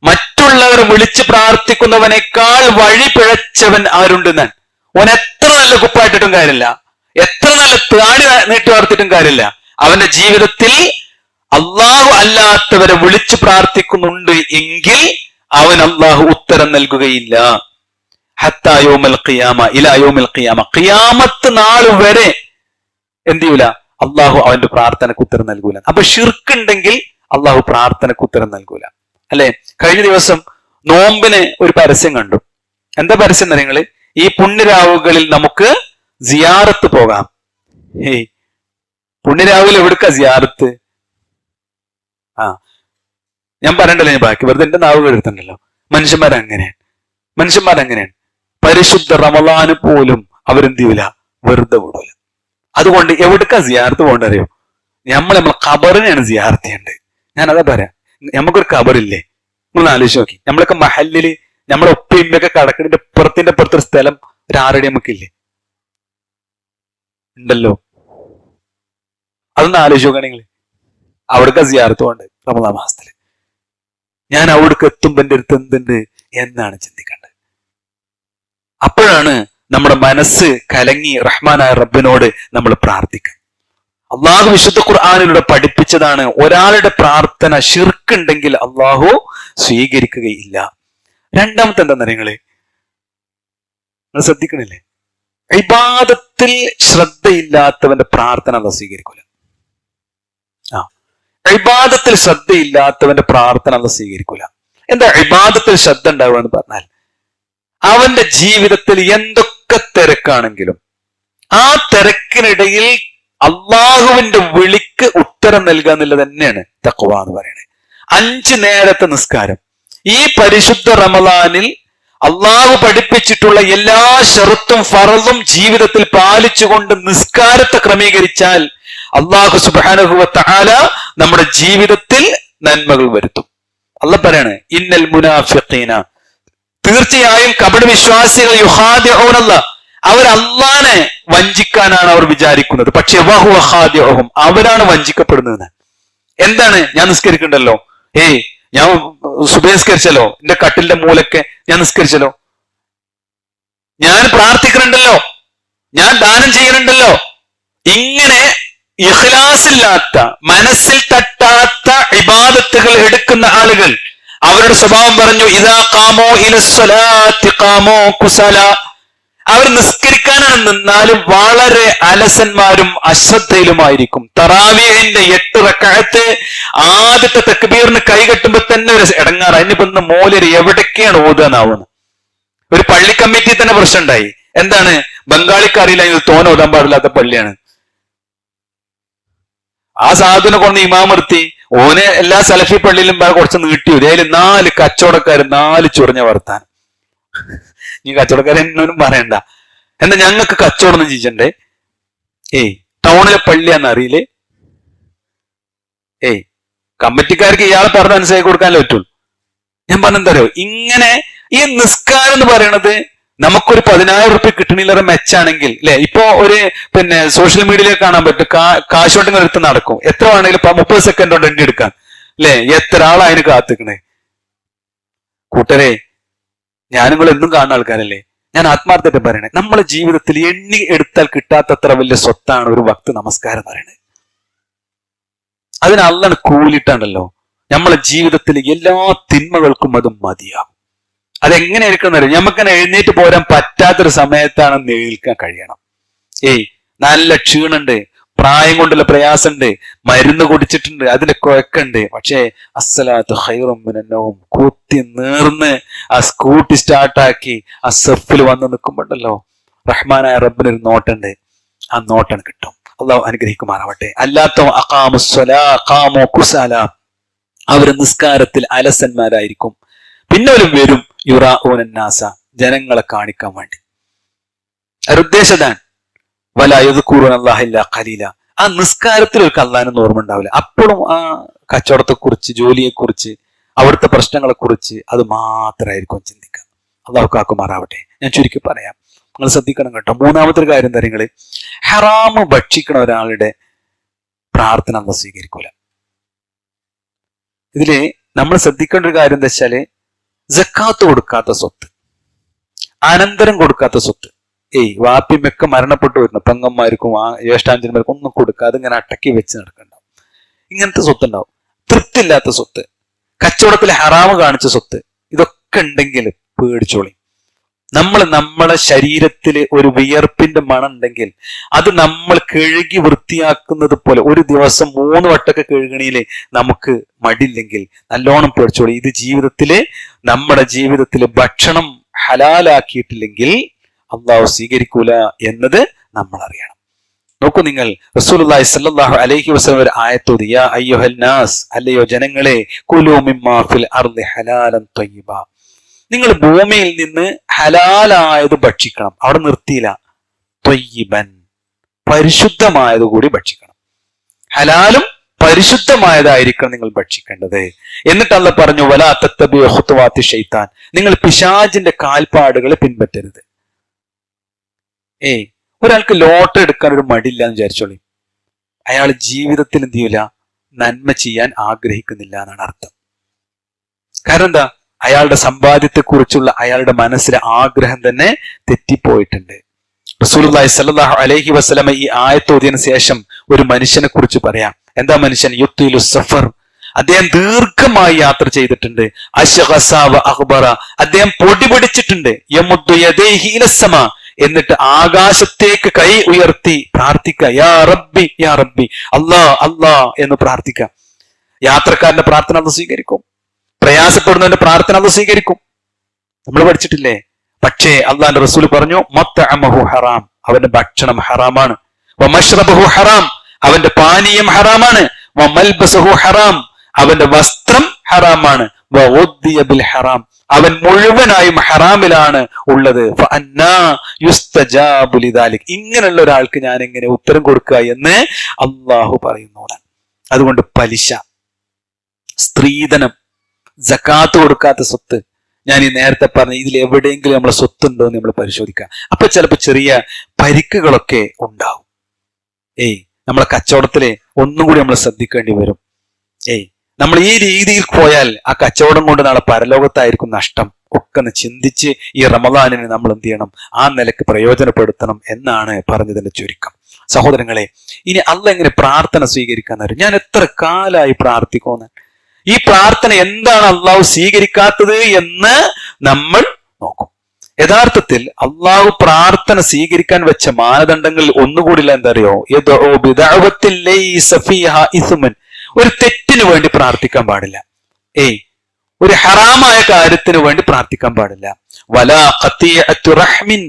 മറ്റുള്ളവർ വിളിച്ച് പ്രാർത്ഥിക്കുന്നവനേക്കാൾ വഴി പിഴച്ചവൻ ആരുണ്ടെന്നാണ്. ഓൻ എത്ര നല്ല കുപ്പായിട്ടിട്ടും കാര്യമില്ല, എത്ര നല്ല താടി നീട്ടി വാർത്തിട്ടും കാര്യമില്ല, അവന്റെ ജീവിതത്തിൽ അള്ളാഹു അല്ലാത്തവരെ വിളിച്ചു പ്രാർത്ഥിക്കുന്നുണ്ട് എങ്കിൽ അവൻ അള്ളാഹു ഉത്തരം നൽകുകയില്ല. ഹത്താ യൗമൽ ഖിയാമ, ഇലാ യൗമിൽ ഖിയാമ, ഖിയാമത്ത് നാൾ വരെ എന്ത് ചെയ്യൂല, അള്ളാഹു അവന്റെ പ്രാർത്ഥനക്ക് ഉത്തരം നൽകൂല. അപ്പൊ ഷിർക്ക് ഉണ്ടെങ്കിൽ അള്ളാഹു പ്രാർത്ഥനക്ക് ഉത്തരം നൽകൂല, അല്ലെ? കഴിഞ്ഞ ദിവസം നോമ്പിന് ഒരു പരസ്യം കണ്ടു. എന്താ പരസ്യം എന്ന് നിങ്ങള്? ഈ പുണ്യരാവുകളിൽ നമുക്ക് സിയാറത്ത് പോകാം. പുണ്യരാവുകൾ എവിടുക്ക സിയാറത്ത്? ഞാൻ പറയണ്ടല്ലോ, ഞാൻ ബാക്കി വെറുതെ എന്റെ നാവുകൾ എടുത്തുണ്ടല്ലോ. മനുഷ്യന്മാരങ്ങനെയാണ്. പരിശുദ്ധ റമളാന് പോലും അവരെന്ത് ചെയ്യൂല, വെറുതെ വിടൂല. അതുകൊണ്ട് എവിടുക്ക സിയാറത്ത് പോകണ്ടറിയോ? നമ്മളെ ഖബറിനെയാണ് സിയാറത്ത് ചെയ്യേണ്ടത്. ഞാൻ അതാ പറയാം. നമുക്കൊരു ഖബറില്ലേ, നിങ്ങൾ ആലോചിച്ച് നോക്കി. നമ്മളൊക്കെ മഹല്ലില് നമ്മളെ ഒപ്പിമ്മയൊക്കെ കടക്കണിന്റെ പുറത്തൊരു സ്ഥലം ഒരു 6 അടി നമുക്കില്ലേ, ഉണ്ടല്ലോ. അതൊന്ന് ആലോചിച്ച് നോക്കുകയാണെങ്കിൽ അവിടേക്ക് സിയാറത്ത് പോകണ്ടത് റമളാൻ മാസത്തില്. ഞാൻ അവിടേക്ക് എത്തുമ്പോ എന്റെ അടുത്ത് എന്തുണ്ട് എന്നാണ് ചിന്തിക്കേണ്ടത്. അപ്പോഴാണ് നമ്മുടെ മനസ്സ് കലങ്ങി റഹ്മാനായ റബ്ബിനോട് നമ്മൾ പ്രാർത്ഥിക്കുക. അള്ളാഹു വിശുദ്ധ ഖുർആനിലൂടെ പഠിപ്പിച്ചതാണ്, ഒരാളുടെ പ്രാർത്ഥന ശിർക്ക് ഉണ്ടെങ്കിൽ അള്ളാഹു സ്വീകരിക്കുകയില്ല. രണ്ടാമത്തെ എന്താ നിങ്ങള് ശ്രദ്ധിക്കണില്ലേ? ഇബാദത്തിൽ ശ്രദ്ധയില്ലാത്തവന്റെ പ്രാർത്ഥന അള്ളാഹു സ്വീകരിക്കൂല. ഇബാദത്തിൽ ശ്രദ്ധയില്ലാത്തവന്റെ പ്രാർത്ഥന അള്ളാഹു സ്വീകരിക്കൂല. എന്താ ഇബാദത്തിൽ ശ്രദ്ധ ഉണ്ടാവുക എന്ന് പറഞ്ഞാൽ, അവന്റെ ജീവിതത്തിൽ എന്തൊക്കെ തിരക്കാണെങ്കിലും ആ തിരക്കിനിടയിൽ അള്ളാഹുവിന്റെ വിളിക്ക് ഉത്തരം നൽകുക എന്നുള്ളത് തന്നെയാണ് തഖ്വ എന്ന് പറയുന്നത്. 5 നേരത്തെ നിസ്കാരം ഈ പരിശുദ്ധ റമളാനിൽ അള്ളാഹു പഠിപ്പിച്ചിട്ടുള്ള എല്ലാ ഷറുത്തും ഫറളും ജീവിതത്തിൽ പാലിച്ചുകൊണ്ട് നിസ്കാരത്തെ ക്രമീകരിച്ചാൽ അള്ളാഹു സുബ്ഹാനഹു വ തആല നമ്മുടെ ജീവിതത്തിൽ നന്മകൾ വരുത്തും. അള്ളാഹ് പറയാണ്, ഇന്നൽ മുനാഫിഖീന, തീർച്ചയായും കപട വിശ്വാസികൾ യുഖാദിഊനല്ലാഹ്, അവർ അള്ളാനെ വഞ്ചിക്കാനാണ് അവർ വിചാരിക്കുന്നത്, പക്ഷെ വഹുവ ഖാദിഉഹും, അവരാണ് വഞ്ചിക്കപ്പെടുന്നത്. എന്താണ്? ഞാൻ നിസ്കരിക്കണ്ടല്ലോ, ഞാൻ സുബഹി നിസ്കരിച്ചല്ലോ, എന്റെ കട്ടിലിന്റെ മൂലൊക്കെ ഞാൻ നിസ്കരിച്ചല്ലോ, ഞാൻ പ്രാർത്ഥിക്കുന്നുണ്ടല്ലോ, ഞാൻ ദാനം ചെയ്യുന്നുണ്ടല്ലോ. ഇങ്ങനെ ഇഖ്ലാസില്ലാത്ത, മനസ്സിൽ തട്ടാത്ത ഇബാദത്തുകൾ എടുക്കുന്ന ആളുകൾ, അവരുടെ സ്വഭാവം പറഞ്ഞു, ഇദാ ഖാമൂ ഇലസ്സലാത്തി ഖാമൂ കുസല, അവർ നിസ്കരിക്കാനാണ് നിന്നാലും വളരെ അലസന്മാരും അശ്രദ്ധയിലുമായിരിക്കും. തറാവീഹിന്റെ 8 റക്അത്ത് ആദ്യത്തെ തക്ബീറിന് കൈകെട്ടുമ്പോ തന്നെ ഒരു ഇടങ്ങാറ്. അതിനിപ്പോ മോലര് എവിടേക്കാണ് ഓതാനാവുന്നത്? ഒരു പള്ളി കമ്മിറ്റി തന്നെ പ്രശ്നം ഉണ്ടായി. എന്താണ്? ബംഗാളിക്കറിയില്ല, ഇത് തോന ഓതാൻ പാടില്ലാത്ത പള്ളിയാണ്. ആ സാധുവിനെ കൊണ്ട് ഇമാം നിർത്തി, ഓനെ എല്ലാ സലഫി പള്ളിയിലും കുറച്ച് നീട്ടി. അതിൽ 4 കച്ചവടക്കാർ 4 ചൊറിഞ്ഞ വർത്താനം. ഈ കച്ചവടക്കാരനൊന്നും പറയണ്ട. എന്താ ഞങ്ങൾക്ക് കച്ചവടം ഒന്നും ചെയ്യണ്ടേ? ടൗണിലെ പള്ളിയാന്ന് അറിയില്ലേ? കമ്മിറ്റിക്കാർക്ക് ഇയാളെ പറഞ്ഞ മനസ്സിലാക്കി കൊടുക്കാനല്ലേ പറ്റുള്ളൂ. ഞാൻ പറഞ്ഞെന്തറിയോ, ഇങ്ങനെ ഈ നിസ്കാരം എന്ന് പറയണത് നമുക്കൊരു 10,000 റുപ്യ കിട്ടണില്ലാതെ മെച്ചാണെങ്കിൽ, അല്ലെ? ഇപ്പൊ ഒരു സോഷ്യൽ മീഡിയയിലേക്ക് കാണാൻ പറ്റും, കാശ് കൊണ്ടിങ്ങനെ എടുത്ത് നടക്കും. എത്ര വേണമെങ്കിലും 30 സെക്കൻഡ് കൊണ്ട് എണ്ണി എടുക്കാൻ, അല്ലെ? എത്ര ആളാ അതിന് കാത്തിക്കണേ? കൂട്ടരെ, ഞാൻ നിങ്ങൾ എന്നും കാണുന്ന ആൾക്കാരല്ലേ, ഞാൻ ആത്മാർത്ഥമായിട്ട് പറയണേ, നമ്മളെ ജീവിതത്തിൽ എണ്ണി എടുത്താൽ കിട്ടാത്തത്ര വലിയ സ്വത്താണ് ഒരു വക്ത് നമസ്കാരം എന്ന് പറയുന്നത്. അതിന് അള്ളാഹ് കൂലിട്ടാണ്ടല്ലോ നമ്മളെ ജീവിതത്തിൽ എല്ലാ തിന്മകൾക്കും അത് മതിയാകും. അതെങ്ങനെ ഇരിക്കുന്നറിയോ? നമുക്കെന്നെ എഴുന്നേറ്റ് പോരാൻ പറ്റാത്തൊരു സമയത്താണ് എഴുന്നേൽക്കാൻ കഴിയണം. നല്ല ക്ഷീണുണ്ട്, പ്രായം കൊണ്ടുള്ള പ്രയാസമുണ്ട്, മരുന്ന് കുടിച്ചിട്ടുണ്ട്, അതിന്റെ കുഴക്കുണ്ട്, പക്ഷേ അസ്സലാത്തു ഖൈറും മിനൻ നൗം കൂത്തി നേർന്ന് ആ സ്കൂട്ടി സ്റ്റാർട്ടാക്കി ആ സെഫിൽ വന്ന് നിൽക്കുമ്പോണ്ടല്ലോ റഹ്മാനായ റബ്ബിനൊരു നോട്ടുണ്ട്. ആ നോട്ടം കിട്ടും. അള്ളാഹു അനുഗ്രഹിക്കുമാറാവട്ടെ. അല്ലാത്തോ അഖാമുസ്സലാ ഖാമു കുസാല, അവർ നിസ്കാരത്തിൽ അലസന്മാരായിരിക്കും. പിന്നെ ഒരു വരും യുറാഊനന്നാസ, ജനങ്ങളെ കാണിക്കാൻ വേണ്ടി. അവരുദ്ദേശതാണ് വലാ യദ്കുറൂനല്ലാഹ ഇല്ലാ ഖലീല, ആ നിസ്കാരത്തിൽ ഒരു അള്ളാഹിനൊന്നും ഓർമ്മ ഉണ്ടാവില്ല. അപ്പോഴും ആ കച്ചവടത്തെക്കുറിച്ച്, ജോലിയെക്കുറിച്ച്, അവിടുത്തെ പ്രശ്നങ്ങളെക്കുറിച്ച് അത് മാത്രമായിരിക്കും ചിന്തിക്കുക. അള്ളാഹു കാക്കുമാറാവട്ടെ. ഞാൻ ചുരുക്കി പറയാം, നിങ്ങൾ ശ്രദ്ധിക്കണം കേട്ടോ. മൂന്നാമത്തെ ഒരു കാര്യം തരങ്ങള്, ഹറാമ് ഭക്ഷിക്കണ ഒരാളുടെ പ്രാർത്ഥന അള്ളാഹു സ്വീകരിക്കൂല. ഇതില് നമ്മൾ ശ്രദ്ധിക്കേണ്ട ഒരു കാര്യം എന്താ വെച്ചാല്, സക്കാത്ത് കൊടുക്കാത്ത സ്വത്ത്, അനന്തരം കൊടുക്കാത്ത സ്വത്ത്, വാപ്പിമൊക്കെ മരണപ്പെട്ടു വരുന്നു, പെങ്ങന്മാർക്കും ജ്യേഷ്ഠാഞ്ചന്മാർക്കും ഒന്നും കൊടുക്കാതെ ഇങ്ങനെ അടക്കി വെച്ച് നടക്കണ്ടാവും. ഇങ്ങനത്തെ സ്വത്ത് ഉണ്ടാവും. തൃപ്തിയില്ലാത്ത സ്വത്ത്, കച്ചവടത്തിൽ ഹറാമ് കാണിച്ച സ്വത്ത്, ഇതൊക്കെ ഉണ്ടെങ്കിൽ പേടിച്ചോളി. നമ്മളെ ശരീരത്തിൽ ഒരു വിയർപ്പിന്റെ മണം ഉണ്ടെങ്കിൽ അത് നമ്മൾ കഴുകി വൃത്തിയാക്കുന്നത് പോലെ ഒരു ദിവസം 3 വട്ടമൊക്കെ കഴുകണിയില് നമുക്ക് മടിയില്ലെങ്കിൽ നല്ലോണം പേടിച്ചോളി. ഇത് നമ്മുടെ ജീവിതത്തില് ഭക്ഷണം ഹലാലാക്കിയിട്ടില്ലെങ്കിൽ അള്ളാഹു സ്വീകരിക്കൂല എന്നത് നമ്മൾ അറിയണം. നോക്കൂ, നിങ്ങൾ റസൂലുള്ളാഹി സ്വല്ലല്ലാഹു അലൈഹി വസല്ലം ഒരു ആയത്തോതി, യാ അയ്യുഹൽ നാസ്, അല്ലയോ ജനങ്ങളെ, കുലൂ മിമ്മാ ഫിൽ അർളി ഹലാലൻ ത്വയ്യിബ, നിങ്ങൾ ഭൂമിയിൽ നിന്ന് ഹലാലായത് ഭക്ഷിക്കണം. അവിടെ നിർത്തിയില്ല, ത്വയ്യിബൻ, പരിശുദ്ധമായത് കൂടി ഭക്ഷിക്കണം. ഹലാലും പരിശുദ്ധമായതായിരിക്കണം നിങ്ങൾ ഭക്ഷിക്കേണ്ടത്. എന്നിട്ട് അല്ലാഹു പറഞ്ഞു, വലാ തത്തബിഉ ഖുതുവാത്തി ശൈത്താൻ, നിങ്ങൾ പിശാചിന്റെ കാൽപ്പാടുകളെ പിൻപറ്റരുത്. ഒരാൾക്ക് ലോട്ടറി എടുക്കാൻ ഒരു മടിയില്ല എന്ന് വിചാരിച്ചോളി, അയാൾ ജീവിതത്തിൽ എന്ത് ചെയ്യൂല, നന്മ ചെയ്യാൻ ആഗ്രഹിക്കുന്നില്ല എന്നാണ് അർത്ഥം. കാരണം എന്താ, അയാളുടെ സമ്പാദ്യത്തെക്കുറിച്ചുള്ള അയാളുടെ മനസ്സിലെ ആഗ്രഹം തന്നെ തെറ്റിപ്പോയിട്ടുണ്ട്. റസൂലുള്ളാഹി സ്വല്ലല്ലാഹു അലൈഹി വസല്ലം ഈ ആയത്ത് ഓതിയതിനു ശേഷം ഒരു മനുഷ്യനെ കുറിച്ച് പറയാം. എന്താ മനുഷ്യൻ? യുത്തീലു സഫർ, അദ്ദേഹം ദീർഘമായി യാത്ര ചെയ്തിട്ടുണ്ട്. അശ്ഗസ വ അഖ്ബറ, അദ്ദേഹം പൊടി പിടിച്ചിട്ടുണ്ട്. യമുദ്ദു യദൈഹി ഇലസ്സമാ, എന്നിട്ട് ആകാശത്തേക്ക് കൈ ഉയർത്തി പ്രാർത്ഥിക്കുക, യാ റബ്ബി യാ റബ്ബി, അല്ലാ അല്ലാ എന്ന് പ്രാർത്ഥിക്കുക. യാത്രക്കാരന്റെ പ്രാർത്ഥന അത് സ്വീകരിക്കും, പ്രയാസപ്പെടുന്നവന്റെ പ്രാർത്ഥന അത് സ്വീകരിക്കും. നമ്മൾ പഠിച്ചിട്ടില്ലേ? പക്ഷേ അള്ളാന്റെ റസൂൽ പറഞ്ഞു, മത്അമഹു ഹറാം, അവന്റെ ഭക്ഷണം ഹറാമാണ്. വമശ്റബഹു ഹറാം, അവന്റെ പാനീയം ഹറാമാണ്. വമൽബസഹു ഹറാം, അവന്റെ വസ്ത്രം ഹറാമാണ്. വഉദ്ദിയ ബിൽ ഹറാം, അവൻ മുഴുവനായും ഹറാമിലാണ് ഉള്ളത്. ഫഅന്നാ യുസ്തജാബു ലിദാലിക്, ഇങ്ങനെയുള്ള ഒരാൾക്ക് ഞാൻ എങ്ങനെ ഉത്തരം കൊടുക്കുക എന്ന് അള്ളാഹു പറയുന്നു. അതുകൊണ്ട് പലിശ, സ്ത്രീധനം, സക്കാത്ത് കൊടുക്കാത്ത സ്വത്ത്, ഞാൻ ഈ നേരത്തെ പറഞ്ഞ ഇതിൽ എവിടെയെങ്കിലും നമ്മളെ സ്വത്തുണ്ടോ എന്ന് നമ്മൾ പരിശോധിക്കുക. അപ്പൊ ചിലപ്പോൾ ചെറിയ പരിക്കുകളൊക്കെ ഉണ്ടാവും. നമ്മളെ കച്ചവടത്തിലെ ഒന്നും കൂടി നമ്മൾ ശ്രദ്ധിക്കേണ്ടി വരും. നമ്മൾ ഈ രീതിയിൽ പോയാൽ ആ കച്ചവടം കൊണ്ട് നാളെ പരലോകത്തായിരിക്കും നഷ്ടം ഒക്കെ ഒന്ന് ചിന്തിച്ച് ഈ റമദാനിനെ നമ്മൾ എന്ത് ചെയ്യണം, ആ നിലക്ക് പ്രയോജനപ്പെടുത്തണം എന്നാണ് പറഞ്ഞതിന്റെ ചുരുക്കം. സഹോദരങ്ങളെ, ഇനി അള്ളാഹ് എങ്ങനെ പ്രാർത്ഥന സ്വീകരിക്കാൻ അറിയും? ഞാൻ എത്ര കാലമായി പ്രാർത്ഥിക്കുന്നു, ഈ പ്രാർത്ഥന എന്താണ് അള്ളാഹു സ്വീകരിക്കാത്തത് എന്ന് നമ്മൾ നോക്കും. യഥാർത്ഥത്തിൽ അള്ളാഹു പ്രാർത്ഥന സ്വീകരിക്കാൻ വെച്ച മാനദണ്ഡങ്ങളിൽ ഒന്നുകൂടില്ല, എന്താ അറിയോ? ഒരു തെറ്റിന് വേണ്ടി പ്രാർത്ഥിക്കാൻ പാടില്ല. ഒരു ഹറാമായ കാര്യത്തിന് വേണ്ടി പ്രാർത്ഥിക്കാൻ പാടില്ല. വലാ ഖതിഅത്തു റഹ്മിൻ,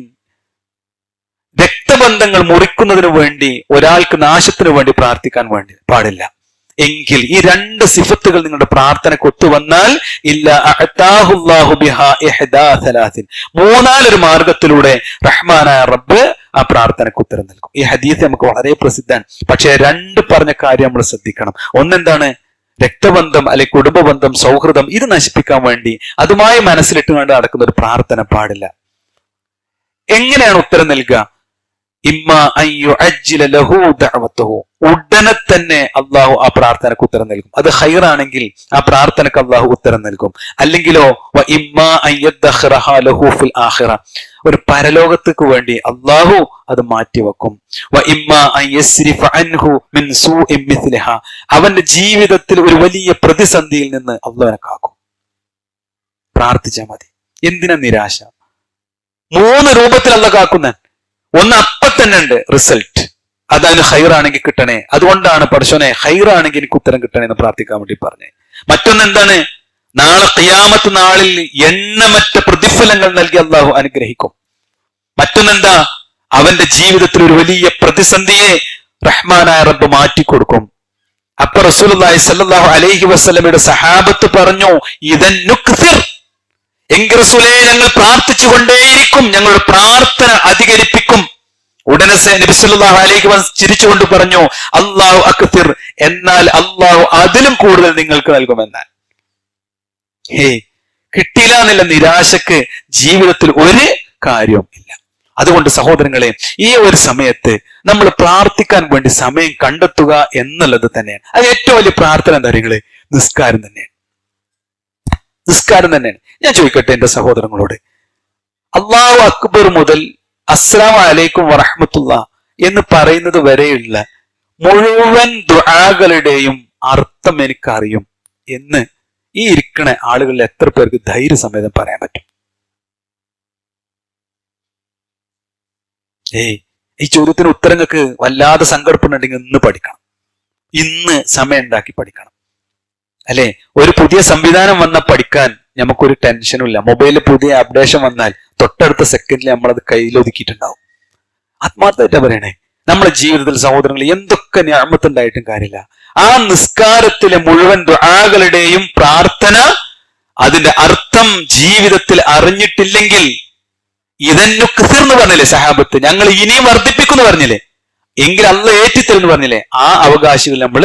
രക്തബന്ധങ്ങൾ മുറിക്കുന്നതിന് വേണ്ടി, ഒരാൾക്ക് നാശത്തിന് വേണ്ടി പ്രാർത്ഥിക്കാൻ വേണ്ടി പാടില്ല. എങ്കിൽ ഈ 2 സിഫത്തുകൾ നിങ്ങളുടെ പ്രാർത്ഥനയ്ക്ക് ഒത്തുവന്നാൽ ഇല്ല അഅതാഹുല്ലാഹു ബിഹാ ഇഹ്ദാ സലാസിൻ, 3 മാർഗത്തിലൂടെ റഹ്മാനായ റബ്ബ് ആ പ്രാർത്ഥനയ്ക്ക് ഉത്തരം നൽകും. ഈ ഹദീസ് നമുക്ക് വളരെ പ്രസിദ്ധമാണ്. പക്ഷെ 2 പറഞ്ഞ കാര്യം നമ്മൾ ശ്രദ്ധിക്കണം. ഒന്നെന്താണ്? രക്തബന്ധം അല്ലെങ്കിൽ കുടുംബ ബന്ധം, സൗഹൃദം, ഇത് നശിപ്പിക്കാൻ വേണ്ടി അതുമായി മനസ്സിലിട്ടുകൊണ്ട് നടക്കുന്ന ഒരു പ്രാർത്ഥന പാടില്ല. എങ്ങനെയാണ് ഉത്തരം നൽകുക? ഉടനെ തന്നെ അള്ളാഹു ആ പ്രാർത്ഥനക്ക് ഉത്തരം നൽകും. അത് ഖൈറാണെങ്കിൽ ആ പ്രാർത്ഥനക്ക് അള്ളാഹു ഉത്തരം നൽകും. അല്ലെങ്കിലോ ഒരു പരലോകത്തേക്ക് വേണ്ടി അള്ളാഹു അത് മാറ്റിവെക്കും. അവന്റെ ജീവിതത്തിൽ ഒരു വലിയ പ്രതിസന്ധിയിൽ നിന്ന് അള്ളാഹുവിനെ കാക്കും. പ്രാർത്ഥിച്ചാൽ മതി. എന്തിനാ നിരാശ? 3 രൂപത്തിൽ അള്ളാഹു കാക്കുന്ന. ഒന്ന് അപ്പം തന്നെ ഉണ്ട് റിസൾട്ട്, അതാണ് ഹൈറാണെങ്കിൽ കിട്ടണേ, അതുകൊണ്ടാണ് പടച്ചോനെ ഹൈറാണെങ്കിൽ എനിക്ക് ഉത്തരം കിട്ടണേ എന്ന് പ്രാർത്ഥിക്കാൻ വേണ്ടി പറഞ്ഞേ. മറ്റൊന്ന് എന്താണ്? നാളെ ഖിയാമത്ത് നാളിൽ എണ്ണമറ്റ പ്രതിഫലങ്ങൾ നൽകി അള്ളാഹു അനുഗ്രഹിക്കും. മറ്റൊന്നെന്താ? അവന്റെ ജീവിതത്തിൽ ഒരു വലിയ പ്രതിസന്ധിയെ റഹ്മാനായ റബ്ബ് മാറ്റിക്കൊടുക്കും. അപ്പൊ റസൂലുള്ളാഹി സ്വല്ലല്ലാഹു അലൈഹി വസല്ലമയുടെ സഹാബത്ത് പറഞ്ഞു, ഇദൻ നുക്സിർ, എങ്കിൽ റസൂലേ ഞങ്ങൾ പ്രാർത്ഥിച്ചു കൊണ്ടേയിരിക്കും, ഞങ്ങളുടെ പ്രാർത്ഥന അധികരിപ്പിക്കും. ഉടനെ നബി സല്ലല്ലാഹു അലൈഹി വസല്ലം ചിരിച്ചുകൊണ്ട് പറഞ്ഞു, അല്ലാഹു അക്തിർ, എന്നാൽ അല്ലാഹു അതിലും കൂടുതൽ നിങ്ങൾക്ക് നൽകുമെന്നാൽ. കിട്ടിയില്ല എന്നുള്ള നിരാശക്ക് ജീവിതത്തിൽ ഒരു കാര്യവും ഇല്ല. അതുകൊണ്ട് സഹോദരങ്ങളെ, ഈ ഒരു സമയത്ത് നമ്മൾ പ്രാർത്ഥിക്കാൻ വേണ്ടി സമയം കണ്ടെത്തുക എന്നുള്ളത് തന്നെയാണ്. അത് ഏറ്റവും വലിയ പ്രാർത്ഥന എന്താ നിങ്ങള്? നിസ്കാരം തന്നെയാണ്. നിസ്കാരം തന്നെയാണ്. ഞാൻ ചോദിക്കട്ടെ എന്റെ സഹോദരങ്ങളോട്, അല്ലാഹു അക്ബർ മുതൽ അസ്സലാമു അലൈക്കും വറഹ്മത്തുള്ളാഹി എന്ന് പറയുന്നത് വരെയുള്ള മുഴുവൻ ദുആകളുടെയും അർത്ഥം എനിക്കറിയും എന്ന് ഈ ഇരിക്കണ ആളുകളിൽ എത്ര പേർക്ക് ധൈര്യസമേതം പറയാൻ പറ്റും? ഈ ചോദ്യത്തിന് ഉത്തരങ്ങൾക്ക് വല്ലാതെ സങ്കടപ്പെടുന്നുണ്ടെങ്കിൽ ഇന്ന് പഠിക്കണം, ഇന്ന് സമയം ഉണ്ടാക്കി പഠിക്കണം, അല്ലെ? ഒരു പുതിയ സംവിധാനം വന്നാൽ പഠിക്കാൻ നമുക്കൊരു ടെൻഷനും ഇല്ല. മൊബൈലിൽ പുതിയ അപ്ഡേഷൻ വന്നാൽ തൊട്ടടുത്ത സെക്കൻഡിൽ നമ്മളത് കയ്യിലൊതുക്കിയിട്ടുണ്ടാവും. ആത്മാർത്ഥമായിട്ടാ പറയണേ, നമ്മുടെ ജീവിതത്തിൽ സഹോദരങ്ങൾ എന്തൊക്കെ നിഅമത്തുണ്ടായിട്ടും കാര്യമില്ല. ആ നിസ്കാരത്തിലെ മുഴുവൻ ദുആകളുടെയും പ്രാർത്ഥന, അതിന്റെ അർത്ഥം ജീവിതത്തിൽ അറിഞ്ഞിട്ടില്ലെങ്കിൽ ഇതന്നു കിസിർന്ന് പറഞ്ഞില്ലേ സഹാബത്ത്, ഞങ്ങൾ ഇനിയും വർദ്ധിപ്പിക്കുന്നു പറഞ്ഞില്ലേ, എങ്കിൽ അള്ളാഹ് ഏറ്റിത്തരുന്ന് പറഞ്ഞില്ലേ, ആ അവകാശികൾ നമ്മൾ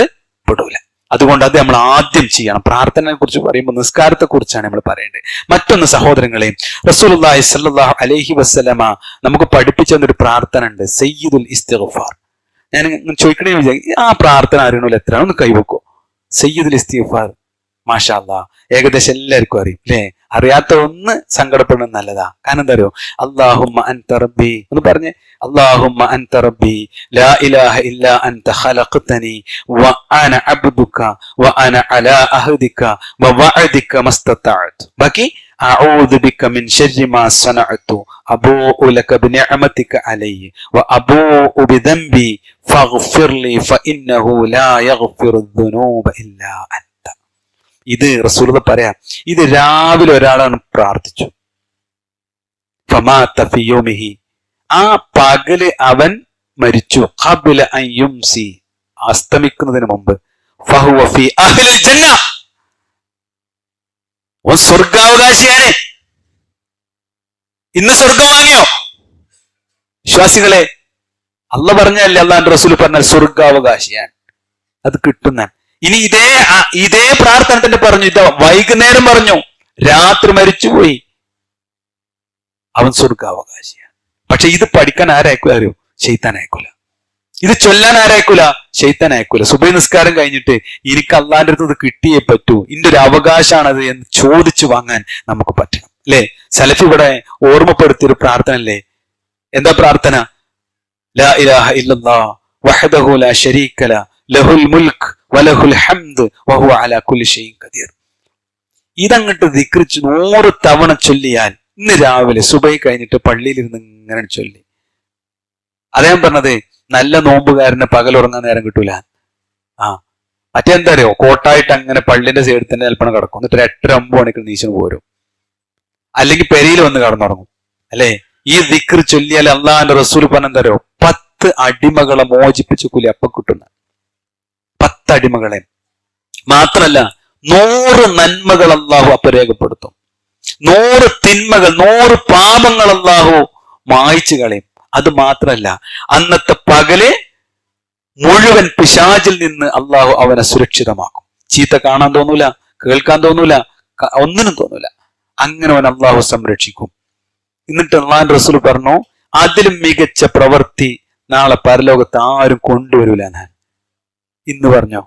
പെടൂല. അതുകൊണ്ട് അത് നമ്മൾ ആദ്യം ചെയ്യണം. പ്രാർത്ഥനയെ കുറിച്ച് പറയുമ്പോൾ നിസ്കാരത്തെ കുറിച്ചാണ് നമ്മൾ പറയേണ്ടത്. മറ്റൊന്ന് സഹോദരങ്ങളെ, റസൂലുള്ളാഹി സ്വല്ലല്ലാഹു അലൈഹി വസല്ലമ നമുക്ക് പഠിപ്പിച്ച ഒരു പ്രാർത്ഥന ഉണ്ട്, സയ്യിദുൽ ഇസ്തിഗ്ഫാർ. ഞാൻ ചോദിക്കണേ വിചാരിക്കും, ആ പ്രാർത്ഥന അറിയണല്ലോ എത്രയാണ്? ഒന്ന് കൈവെക്കോ. സയ്യിദുൽ ഇസ്തിഗ്ഫാർ, മാഷാ അല്ലാഹ്, ഏകദേശം എല്ലാവർക്കും അറിയും അല്ലെ? അറിയാത്ത ഒന്ന് സങ്കടപ്പെടുന്നത് നല്ലതാ. കാരണം എന്താ അറിയോ? അല്ലാഹുമ്മ അൻത റബ്ബി എന്ന് പറഞ്ഞ്, അല്ലാഹുമ്മ അൻത റബ്ബി ലാ ഇലാഹ ഇല്ലാ അൻത ഖലഖ്തനി വ അന അബ്ദുക വ അന അലാ അഹദിക വ വഅദിക മസ്തതഅതു. ബാക്കി അഊദു ബിക മിൻ ശർരി മാ സനഅതു അബൂഉ ലക ബിനിഅമതിക അലയ്യ വ അബൂഉ ബിദംബി ഫഗ്ഫിർ ലി ഫഇന്നഹു ലാ യഗ്ഫിറു ദുനൂബ ഇല്ലാ അൻത. ഇത് റസൂലുള്ളാഹി പറയാം. ഇത് രാവിലെ ഒരാളാണ് പ്രാർത്ഥിച്ചു, ഫമാത ഫി യൗമിഹി, ആ പകല് അവൻ മരിച്ചു, ഖബ്ല അൻ യുംസി, അസ്തമിക്കുന്നതിന് മുമ്പ്, ഫഹുവ ഫി അഹ്ലിൽ ജന്ന, ഓൻ സ്വർഗാവകാശിയാണ്. ഇന്ന് സ്വർഗം വാങ്ങിയോ വിശ്വാസികളെ? അള്ളാഹ് പറഞ്ഞല്ലേ, അള്ളാഹുവിന്റെ റസൂൽ പറഞ്ഞാൽ സ്വർഗാവകാശിയാണ്, അത് കിട്ടുന്ന. ഇനി ഇതേ പ്രാർത്ഥന തന്നെ പറഞ്ഞു, ഇതാ വൈകുന്നേരം പറഞ്ഞു, രാത്രി മരിച്ചുപോയി, അവൻ സ്വർഗാവകാശിയാണ്. പക്ഷെ ഇത് പഠിക്കാൻ ആരയക്കൂല അറിയോ? ശൈത്താൻ അയക്കൂല. ഇത് ചൊല്ലാൻ ആരയക്കൂല? ശൈത്താൻ അയക്കൂല. സുബഹി നിസ്കാരം കഴിഞ്ഞിട്ട് എനിക്ക് അള്ളാന്റെ അടുത്ത് കിട്ടിയേ പറ്റൂ, ഇന്റെ ഒരു അവകാശമാണത് എന്ന് ചോദിച്ചു വാങ്ങാൻ നമുക്ക് പറ്റണം, അല്ലെ? സലഫി ഇവിടെ ഓർമ്മപ്പെടുത്തിയൊരു പ്രാർത്ഥന അല്ലേ? എന്താ പ്രാർത്ഥന? ലാ ഇലാഹ ഇല്ലല്ലാഹ് വഹ്ദഹു ലാ ശരീക ലഹു ലഹുൽ മുൽക്ക് വലഹുൽ ഹംദ് വഹുവ അലാ കുല്ലി ഷൈഇൻ ഖദീർ. ഇതങ്ങോട്ട് ദിക്റിച്ച് 100 തവണ ചൊല്ലിയാൽ, ഇന്ന് രാവിലെ സുബഹി കഴിഞ്ഞിട്ട് പള്ളിയിൽ ഇരുന്ന് ഇങ്ങനെ ചൊല്ലി. അദ്ദേഹം പറഞ്ഞത്, നല്ല നോമ്പുകാരന് പകലുറങ്ങാൻ നേരം കിട്ടൂല. മറ്റെന്താ അറിയോ? കോട്ടായിട്ട് അങ്ങനെ പള്ളിന്റെ സൈഡിൽ തന്നെ ചിലപ്പോൾ കിടക്കും, എന്നിട്ട് 8-9 മണിക്ക് നീശന് പോരും, അല്ലെങ്കിൽ പെരയിൽ വന്ന് കടന്നുറങ്ങും, അല്ലെ? ഈ ദിക്ർ ചൊല്ലിയാൽ അള്ളാഹിന്റെ റസൂൽ പറഞ്ഞെന്താ അറിയോ? 10 അടിമകളെ മോചിപ്പിച്ച കൂലി അപ്പൊ കിട്ടുന്ന. 10 അടിമകളെ മാത്രല്ല, 100 നന്മകൾ അള്ളാഹു അപ്പൊ രേഖപ്പെടുത്തും, 100 തിന്മകൾ, 100 പാപങ്ങൾ അള്ളാഹു മായ്ച്ചു കളയും. അത് മാത്രല്ല, അന്നത്തെ പകല് മുഴുവൻ പിശാചിൽ നിന്ന് അള്ളാഹു അവനെ സുരക്ഷിതമാക്കും. ചീത്ത കാണാൻ തോന്നൂല, കേൾക്കാൻ തോന്നൂല, ഒന്നിനും തോന്നൂല. അങ്ങനെ അവൻ അള്ളാഹു സംരക്ഷിക്കും. എന്നിട്ട് അള്ളാഹുവിന്റെ റസൂൽ പറഞ്ഞു, അതിലും മികച്ച പ്രവൃത്തി നാളെ പരലോകത്ത് ആരും കൊണ്ടുവരൂല. ഞാൻ ഇന്ന് പറഞ്ഞോ?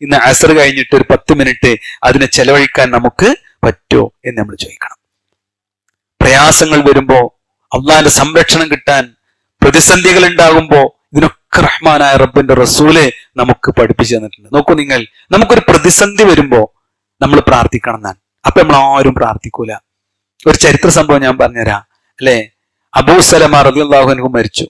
ഇന്ന് അസർ കഴിഞ്ഞിട്ട് ഒരു 10 മിനിറ്റ് അതിനെ ചെലവഴിക്കാൻ നമുക്ക് പറ്റുമോ എന്ന് നമ്മൾ ചോദിക്കണം. പ്രയാസങ്ങൾ വരുമ്പോ, അള്ളാഹിന്റെ സംരക്ഷണം കിട്ടാൻ പ്രതിസന്ധികൾ ഉണ്ടാകുമ്പോ, ഇതിനൊക്കെ റഹ്മാനായ റബ്ബിന്റെ റസൂല് നമുക്ക് പഠിപ്പിച്ചു തന്നിട്ടുണ്ട്. നോക്കൂ നിങ്ങൾ, നമുക്കൊരു പ്രതിസന്ധി വരുമ്പോ നമ്മൾ പ്രാർത്ഥിക്കണം എന്നാണ്. അപ്പൊ നമ്മൾ ആരും പ്രാർത്ഥിക്കൂല. ഒരു ചരിത്ര സംഭവം ഞാൻ പറഞ്ഞുതരാം, അല്ലെ? അബൂ സലമ റളിയല്ലാഹു അൻഹു മരിച്ചു.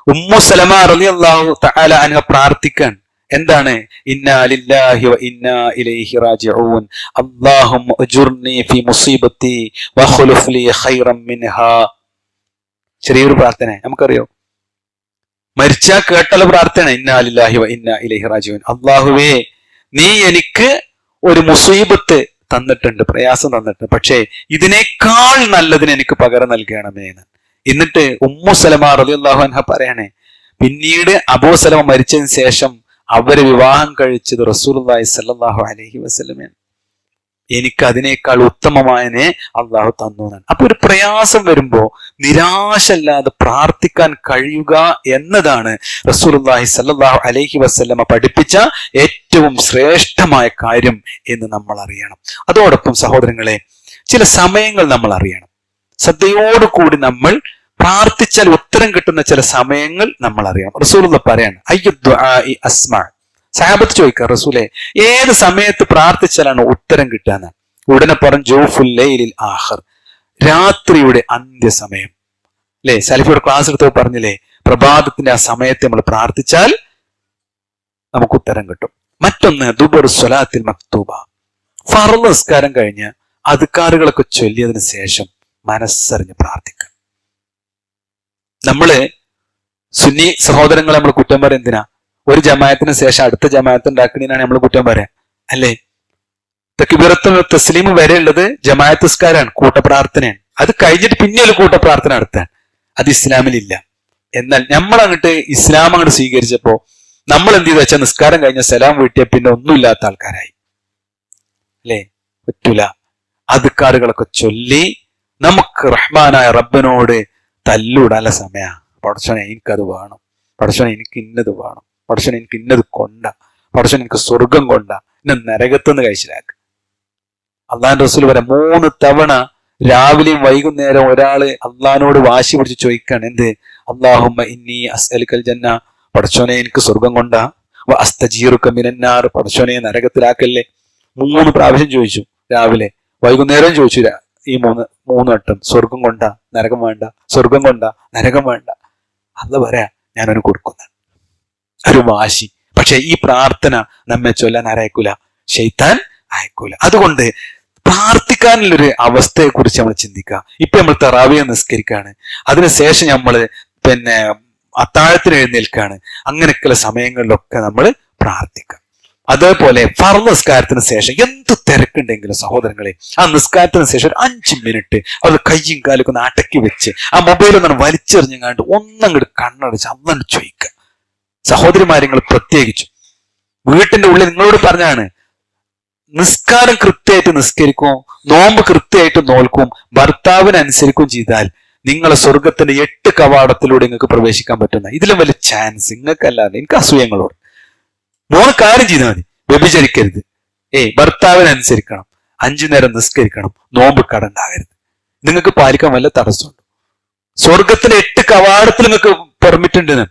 ഉമ്മു സലമ റളിയല്ലാഹു തആല അൻഹ പ്രാർത്ഥിക്കാൻ എന്താണ്? ഇന്നാ ലില്ലാഹി വ ഇന്നാ ഇലൈഹി റാജിഊൻ അല്ലാഹുമ്മ അജുർനി ഫി മുസീബത്തി വഖ്ലുഫ് ലി ഖൈറൻ മിൻഹാ. ചെറിയൊരു പ്രാർത്ഥന നമുക്കറിയോ? മരിച്ചാ കേട്ടല്ല പ്രാർത്ഥന. ഇന്നാ ലില്ലാഹി വ ഇന്നാ ഇലൈഹി റാജിഊൻ, അല്ലാഹുവേ നീ എനിക്ക് ഒരു മുസീബത്ത് തന്നിട്ടുണ്ട്, പ്രയാസം തന്നിട്ടുണ്ട്, പക്ഷേ ഇതിനേക്കാൾ നല്ലതിന് എനിക്ക് പകരം നൽകണമേ എന്ന്. എന്നിട്ട് ഉമ്മു സലമ റളിയല്ലാഹു അൻഹ പറയണേ, പിന്നീട് അബൂ സലമ മരിച്ചതിന് ശേഷം അവരെ വിവാഹം കഴിച്ചത് റസൂലുള്ളാഹി സ്വല്ലല്ലാഹു അലൈഹി വസല്ലമയാണ്. എനിക്ക് അതിനേക്കാൾ ഉത്തമമായനെ അള്ളാഹു തന്നു എന്നാണ്. അപ്പൊ ഒരു പ്രയാസം വരുമ്പോ നിരാശല്ലാതെ പ്രാർത്ഥിക്കാൻ കഴിയുക എന്നതാണ് റസൂലുള്ളാഹി സ്വല്ലല്ലാഹു അലൈഹി വസല്ലമ പഠിപ്പിച്ച ഏറ്റവും ശ്രേഷ്ഠമായ കാര്യം എന്ന് നമ്മൾ അറിയണം. അതോടൊപ്പം സഹോദരങ്ങളെ, ചില സമയങ്ങൾ നമ്മൾ അറിയണം. ശ്രദ്ധയോടുകൂടി നമ്മൾ പ്രാർത്ഥിച്ചാൽ ഉത്തരം കിട്ടുന്ന ചില സമയങ്ങൾ നമ്മൾ അറിയണം. റസൂലുള്ള പറയാണ്, അയ്യുദ്ദുആഇ അസ്മഅ. സഹാബത്ത് ചോദിക്കാം, റസൂലെ ഏത് സമയത്ത് പ്രാർത്ഥിച്ചാലാണ് ഉത്തരം കിട്ടാന്ന്? ഉടനെ പറഞ്ഞു, ജൗഫുൽ ലൈലിൽ ആഖിർ, രാത്രിയുടെ അന്ത്യസമയം. അല്ലെ, സലഫിയുടെ ക്ലാസ് എടുത്ത് പറഞ്ഞില്ലേ, പ്രഭാതത്തിന്റെ ആ സമയത്ത് നമ്മൾ പ്രാർത്ഥിച്ചാൽ നമുക്ക് ഉത്തരം കിട്ടും. മറ്റൊന്ന് ദുബർ സ്വലാത്തിൽ മക്തൂബ, ഫർള് നിസ്കാരം കഴിഞ്ഞ് അദ്കാറുകളൊക്കെ ചൊല്ലിയതിനു ശേഷം മനസ്സറിഞ്ഞ് പ്രാർത്ഥിക്കുക. നമ്മള് സുന്നി സഹോദരങ്ങളെ നമ്മൾ കുറ്റം പറയാൻ എന്തിനാ? ഒരു ജമാഅത്തിന് ശേഷം അടുത്ത ജമാഅത്ത് ഉണ്ടാക്കുന്നതിനാണ് നമ്മൾ കുറ്റം പറയാൻ, അല്ലേ? തക്ബീറത്തുൽ തസ്ലീം വരെ ഉള്ളത് ജമാഅത്ത് നിസ്കാരമാണ്, കൂട്ടപ്രാർത്ഥനയാണ്. അത് കഴിഞ്ഞിട്ട് പിന്നെ ഒരു കൂട്ടപ്രാർത്ഥന നടത്താൻ, അത് ഇസ്ലാമിലില്ല. എന്നാൽ നമ്മൾ അങ്ങോട്ട് ഇസ്ലാം അങ്ങോട്ട് സ്വീകരിച്ചപ്പോ നമ്മൾ എന്ത് ചെയ്തു വെച്ചാൽ നിസ്കാരം കഴിഞ്ഞ സലാം വീട്ടിയ പിന്നെ ഒന്നുമില്ലാത്ത ആൾക്കാരായി, അല്ലേ? പറ്റൂല. അദ്കാറുകളൊക്കെ ചൊല്ലി നമുക്ക് റഹ്മാനായ റബ്ബിനോട് തല്ലൂടാനുള്ള സമയ. പടച്ചോനെ എനിക്കത് വേണം, പടച്ചോനെ എനിക്ക് ഇന്നത് വേണം, പടച്ചോനെ എനിക്ക് ഇന്നത് കൊണ്ട, പടച്ചോനെ എനിക്ക് സ്വർഗം കൊണ്ട, ഇന്നെ നരകത്തുനിന്ന് കഴിച്ചിലാക്ക. അള്ളാന്റെ റസൂൽ വരെ 3 തവണ രാവിലെയും വൈകുന്നേരം ഒരാള് അള്ളഹാനോട് വാശി പിടിച്ച് ചോദിക്കാണ്, എന്ത്? അല്ലാഹുമ്മ ഇന്നി അസ്അലുക്കൽ ജന്ന, പടച്ചോനെ എനിക്ക് സ്വർഗം കൊണ്ട, വ അസ്തജീറുക മിനന്നാർ, പടച്ചോനെ നരകത്തിലാക്കല്ലേ. 3 പ്രാവശ്യം ചോദിച്ചു, രാവിലെ വൈകുന്നേരം ചോദിച്ചു. ഈ 3 വട്ടം സ്വർഗം കൊണ്ട, നരകം വേണ്ട, സ്വർഗം കൊണ്ട, നരകം വേണ്ട. അല്ല പറയാ, ഞാനൊരു കൊടുക്കുന്ന ഒരു വാശി. പക്ഷെ ഈ പ്രാർത്ഥന നമ്മെ ചൊല്ലാൻ ആരയക്കൂല, ശൈത്താൻ അയക്കൂല. അതുകൊണ്ട് പ്രാർത്ഥിക്കാനുള്ളൊരു അവസ്ഥയെ കുറിച്ച് നമ്മൾ ചിന്തിക്കുക. ഇപ്പൊ നമ്മൾ തറാവിയ നിസ്കരിക്കാണ്, അതിനുശേഷം നമ്മൾ അത്താഴത്തിന് എഴുന്നേൽക്കാണ്. അങ്ങനെയൊക്കെയുള്ള സമയങ്ങളിലൊക്കെ നമ്മൾ പ്രാർത്ഥിക്കുക. അതേപോലെ ഫർള് നിസ്കാരത്തിന് ശേഷം എന്ത് തിരക്കുണ്ടെങ്കിലും സഹോദരങ്ങളെ, ആ നിസ്കാരത്തിന് ശേഷം ഒരു 5 മിനിറ്റ് അവർ കയ്യും കാലൊക്കെ ഒന്ന് അടക്കി വെച്ച് ആ മൊബൈൽ ഒന്നും വലിച്ചെറിഞ്ഞാണ്ട് ഒന്നങ്ങോട്ട് കണ്ണടച്ച് അന്നങ്ങോട്ട് ചോദിക്കുക. സഹോദരിമാര്യങ്ങൾ പ്രത്യേകിച്ചു വീട്ടിന്റെ ഉള്ളിൽ നിങ്ങളോട് പറഞ്ഞാണ്, നിസ്കാരം കൃത്യമായിട്ട് നിസ്കരിക്കും, നോമ്പ് കൃത്യമായിട്ട് നോൽക്കും, ഭർത്താവിനനുസരിക്കും ചെയ്താൽ നിങ്ങളെ സ്വർഗത്തിന്റെ 8 കവാടത്തിലൂടെ നിങ്ങൾക്ക് പ്രവേശിക്കാൻ പറ്റുന്ന ഇതിലും വലിയ ചാൻസ് നിങ്ങൾക്കല്ലാതെ. എനിക്ക് അസൂയങ്ങളോട് 3 കാര്യം ചെയ്താൽ മതി. വ്യഭിചരിക്കരുത്, ഭർത്താവിനനുസരിക്കണം, 5 നേരം നിസ്കരിക്കണം, നോമ്പ് കടണ്ടാകരുത്. നിങ്ങൾക്ക് പാലിക്കാൻ വല്ല തടസ്സമുണ്ട്? സ്വർഗത്തിന്റെ 8 കവാടത്തിൽ നിങ്ങൾക്ക് പെർമിറ്റ് ഉണ്ട്.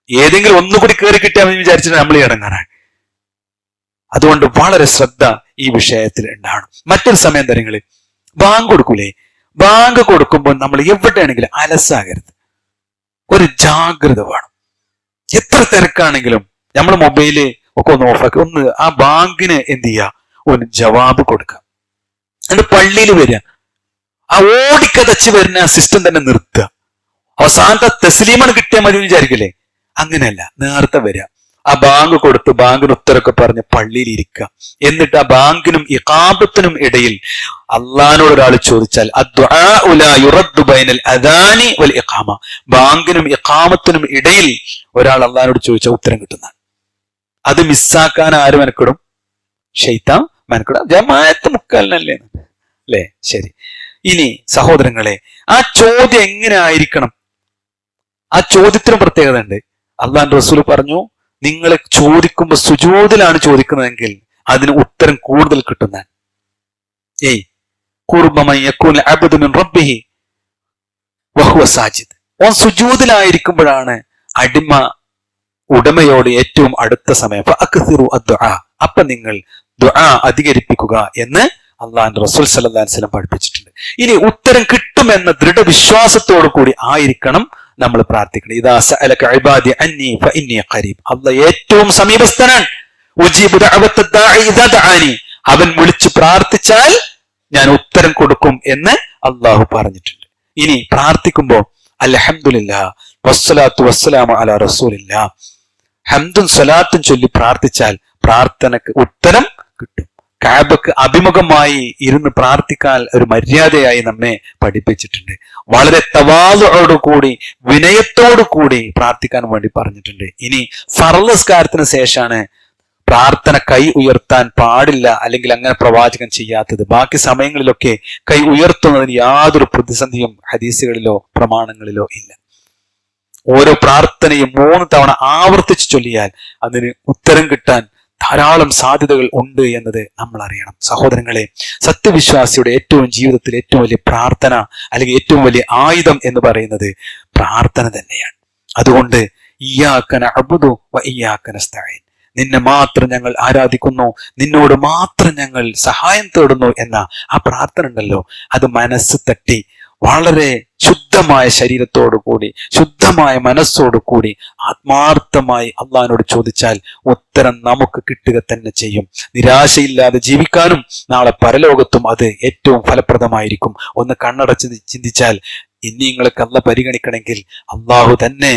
ഏതെങ്കിലും ഒന്നുകൂടി കയറി കിട്ടിയാൽ വിചാരിച്ചിട്ട് നമ്മൾ ഇറങ്ങാനാണ്. അതുകൊണ്ട് വളരെ ശ്രദ്ധ ഈ വിഷയത്തിൽ ഉണ്ടാവണം. മറ്റൊരു സമയം തരങ്ങളിൽ ബാങ്ക് കൊടുക്കൂലേ, ബാങ്ക് കൊടുക്കുമ്പോൾ നമ്മൾ എവിടെയാണെങ്കിലും അലസാകരുത്, ഒരു ജാഗ്രത വേണം. എത്ര തിരക്കാണെങ്കിലും നമ്മൾ മൊബൈല് ഒക്കെ ഒന്ന് ഓഫാക്കി ഒന്ന് ആ ബാങ്കിന് എന്ത് ചെയ്യുക, ഒരു ജവാബ് കൊടുക്കുക. എന്നിട്ട് പള്ളിയിൽ വരിക, ആ ഓടിക്കതച്ച് വരുന്ന ആ സിസ്റ്റം തന്നെ നിർത്തുക. അവസാനത്തെ തസ്ലീമാണ് കിട്ടിയാൽ മതി വിചാരിക്കില്ലേ? അങ്ങനെയല്ല, നേരത്തെ വരിക, ആ ബാങ്ക് കൊടുത്ത് ബാങ്കിന് ഉത്തരമൊക്കെ പറഞ്ഞ് പള്ളിയിൽ ഇരിക്കുക. എന്നിട്ട് ആ ബാങ്കിനും ഇഖാമത്തിനും ഇടയിൽ അള്ളാഹിനോട് ഒരാൾ ചോദിച്ചാൽ ബാങ്കിനും ഇഖാമത്തിനും ഇടയിൽ ഒരാൾ അള്ളാഹിനോട് ചോദിച്ചാൽ ഉത്തരം കിട്ടുന്നതാണ്. അത് മിസ്സാക്കാൻ ആര് മെനക്കെടും? ശൈത്താൻ മെനക്കെടും. ജമാഅത്ത് മുക്കാലിനല്ലേ, അല്ലേ? ശരി. ഇനി സഹോദരങ്ങളെ, ആ ചോദ്യം എങ്ങനെ ആയിരിക്കണം? ആ ചോദ്യത്തിനും പ്രത്യേകത ഉണ്ട്. അള്ളാഹുവിന്റെ റസൂൽ പറഞ്ഞു, നിങ്ങൾ ചോദിക്കുമ്പോൾ സുജൂദിലാണ് ചോദിക്കുന്നതെങ്കിൽ അതിന് ഉത്തരം കൂടുതൽ കിട്ടുന്ന. ഓൻ സുജൂദിലായിരിക്കുമ്പോഴാണ് അടിമ ഉടമയോട് ഏറ്റവും അടുത്ത സമയം. അപ്പൊ നിങ്ങൾ ദുആ അധികരിപ്പിക്കുക എന്ന് അള്ളാഹുവിന്റെ റസൂൽ സല്ലല്ലാഹു അലൈഹി വസല്ലം പഠിപ്പിച്ചിട്ടുണ്ട്. ഇനി ഉത്തരം കിട്ടുമെന്ന ദൃഢവിശ്വാസത്തോടു കൂടി ആയിരിക്കണം നമ്മൾ പ്രാർത്ഥിക്കണം. ഇദാ സഅലക ഇബാദി അന്നി ഫഇന്നി ഖരീബ്. അല്ലാഹ് ഏറ്റവും സമീപസ്ഥനാണ്. ഉജീബു ദഅവത ദാഇ ഇദാ ദഅാനി. അവൻ വിളിച്ചു പ്രാർത്ഥിച്ചാൽ ഞാൻ ഉത്തരം കൊടുക്കും എന്ന് അള്ളാഹു പറഞ്ഞിട്ടുണ്ട്. ഇനി പ്രാർത്ഥിക്കുമ്പോൾ അൽഹംദുലില്ലാഹ് വസ്സലാത്തു വസ്സലാമു അലാ റസൂലില്ലാഹ്, ഹംദും സ്വലാത്തും ചൊല്ലി പ്രാർത്ഥിച്ചാൽ പ്രാർത്ഥനക്ക് ഉത്തരം കിട്ടും. കഅബക്ക് അഭിമുഖമായി ഇരുന്ന് പ്രാർത്ഥിക്കാൻ ഒരു മര്യാദയായി നമ്മെ പഠിപ്പിച്ചിട്ടുണ്ട്. വളരെ തവാളുവോടു കൂടി വിനയത്തോടു കൂടി പ്രാർത്ഥിക്കാൻ വേണ്ടി പറഞ്ഞിട്ടുണ്ട്. ഇനി ഫർള് നിസ്കാരത്തിന് ശേഷമാണ് പ്രാർത്ഥന കൈ ഉയർത്താൻ പാടില്ല, അല്ലെങ്കിൽ അങ്ങനെ പ്രവാചകൻ ചെയ്യാത്തത്. ബാക്കി സമയങ്ങളിലൊക്കെ കൈ ഉയർത്തുന്നതിന് യാതൊരു പ്രതിസന്ധിയും ഹദീസുകളിലോ പ്രമാണങ്ങളിലോ ഇല്ല. ഓരോ പ്രാർത്ഥനയും 3 തവണ ആവർത്തിച്ച് ചൊല്ലിയാൽ അതിന് ഉത്തരം കിട്ടാൻ ധാരാളം സാധ്യതകൾ ഉണ്ട് എന്നത് നമ്മൾ അറിയണം. സഹോദരങ്ങളെ, സത്യവിശ്വാസിയുടെ ജീവിതത്തിൽ ഏറ്റവും വലിയ പ്രാർത്ഥന, അല്ലെങ്കിൽ ഏറ്റവും വലിയ ആയുധം എന്ന് പറയുന്നത് പ്രാർത്ഥന തന്നെയാണ്. അതുകൊണ്ട് ഇയ്യാക നഅ്ബുദു വ ഇയ്യാക നസ്തഈൻ, നിന്നെ മാത്രം ഞങ്ങൾ ആരാധിക്കുന്നു, നിന്നോട് മാത്രം ഞങ്ങൾ സഹായം തേടുന്നു എന്ന ആ പ്രാർത്ഥന ഉണ്ടല്ലോ, അത് മനസ്സ് തട്ടി വളരെ ശുദ്ധമായ ശരീരത്തോടു കൂടി, ശുദ്ധമായ മനസ്സോടു കൂടി ആത്മാർത്ഥമായി അള്ളാഹിനോട് ചോദിച്ചാൽ ഉത്തരം നമുക്ക് കിട്ടുക തന്നെ ചെയ്യും. നിരാശയില്ലാതെ ജീവിക്കാനും നാളെ പരലോകത്തും അത് ഏറ്റവും ഫലപ്രദമായിരിക്കും. ഒന്ന് കണ്ണടച്ച് ചിന്തിച്ചാൽ, ഇനി നിങ്ങൾക്ക് അള്ളാഹ് പരിഗണിക്കണമെങ്കിൽ അള്ളാഹു തന്നെ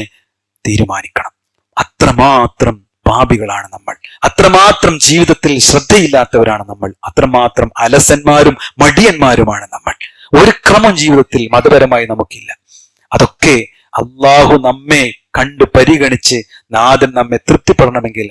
തീരുമാനിക്കണം. അത്രമാത്രം പാപികളാണ് നമ്മൾ, അത്രമാത്രം ജീവിതത്തിൽ ശ്രദ്ധയില്ലാത്തവരാണ് നമ്മൾ, അത്രമാത്രം അലസന്മാരും മടിയന്മാരുമാണ് നമ്മൾ. ഒരു ക്രമം ജീവിതത്തിൽ മതപരമായി നമുക്കില്ല. അതൊക്കെ അള്ളാഹു നമ്മെ കണ്ട് പരിഗണിച്ച് നാഥൻ നമ്മെ തൃപ്തിപ്പെടണമെങ്കിൽ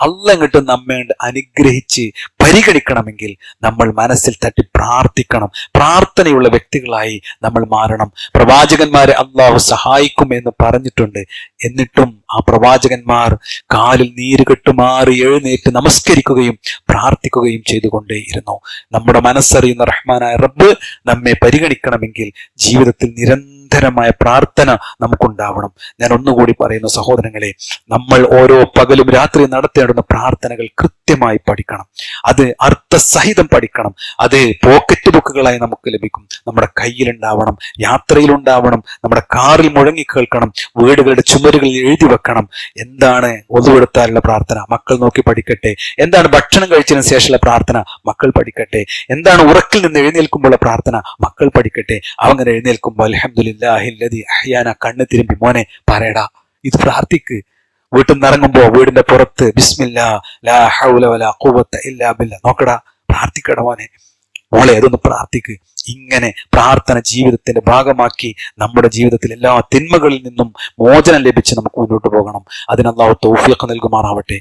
അള്ളാഹ് ഇങ്ങോട്ട് നമ്മെ അനുഗ്രഹിച്ച് പരിഗണിക്കണമെങ്കിൽ നമ്മൾ മനസ്സിൽ തട്ടി പ്രാർത്ഥിക്കണം. പ്രാർത്ഥനയുള്ള വ്യക്തികളായി നമ്മൾ മാറണം. പ്രവാചകന്മാരെ അള്ളാഹു സഹായിക്കും എന്ന് പറഞ്ഞിട്ടുണ്ട്. എന്നിട്ടും ആ പ്രവാചകന്മാർ കാലിൽ നീര് കെട്ടുമാറി എഴുന്നേറ്റ് നമസ്കരിക്കുകയും പ്രാർത്ഥിക്കുകയും ചെയ്തുകൊണ്ടേയിരുന്നു. നമ്മുടെ മനസ്സറിയുന്ന റഹ്മാനായ റബ്ബ് നമ്മെ പരിഗണിക്കണമെങ്കിൽ ജീവിതത്തിൽ നിരന്തരമായ പ്രാർത്ഥന നമുക്കുണ്ടാവണം. ഞാൻ ഒന്നുകൂടി പറയുന്നു സഹോദരങ്ങളെ, നമ്മൾ ഓരോ പകലും രാത്രി നടത്തേണ്ടുന്ന പ്രാർത്ഥനകൾ കൃത്യമായി പഠിക്കണം. അത് അർത്ഥസഹിതം പഠിക്കണം. അത് പോക്കറ്റ് ബുക്കുകളായി നമുക്ക് ലഭിക്കും. നമ്മുടെ കയ്യിലുണ്ടാവണം, യാത്രയിലുണ്ടാവണം, നമ്മുടെ കാറിൽ മുഴങ്ങി കേൾക്കണം, വീടുകളുടെ ചുമരുകളിൽ എഴുതി വെക്കണം. എന്താണ് ഒതുവെടുത്താലുള്ള പ്രാർത്ഥന? മക്കൾ നോക്കി പഠിക്കട്ടെ. എന്താണ് ഭക്ഷണം കഴിച്ചതിന് ശേഷമുള്ള പ്രാർത്ഥന? മക്കൾ പഠിക്കട്ടെ. എന്താണ് ഉറക്കിൽ നിന്ന് എഴുന്നേൽക്കുമ്പോഴുള്ള പ്രാർത്ഥന? മക്കൾ പഠിക്കട്ടെ. അവങ്ങനെ എഴുന്നേൽക്കുമ്പോൾ അൽഹംദുലില്ലാഹില്ലദി അഹ്യാന, കണ്ണ് തിരുമ്പി മോനെ പറയടാ, ഇത് പ്രാർത്ഥിക്ക്. വീട്ടിൽ നിന്ന് ഇറങ്ങുമ്പോ വീടിന്റെ പുറത്ത് ബിസ്മില്ലാ ലാ ഹൗല വലാ ഖുവത ഇല്ലാ ബില്ലാ, നോക്കടാ, പ്രാർത്ഥിക്കടാ മോനെ, മോളെ, അതൊന്ന് പ്രാർത്ഥിക്ക്. ഇങ്ങനെ പ്രാർത്ഥന ജീവിതത്തിന്റെ ഭാഗമാക്കി നമ്മുടെ ജീവിതത്തിൽ എല്ലാ തിന്മകളിൽ നിന്നും മോചനം ലഭിച്ച് നമുക്ക് മുന്നോട്ട് പോകണം. അതിന് അല്ലാഹു തൗഫീഖ് നൽകുമാറാവട്ടെ.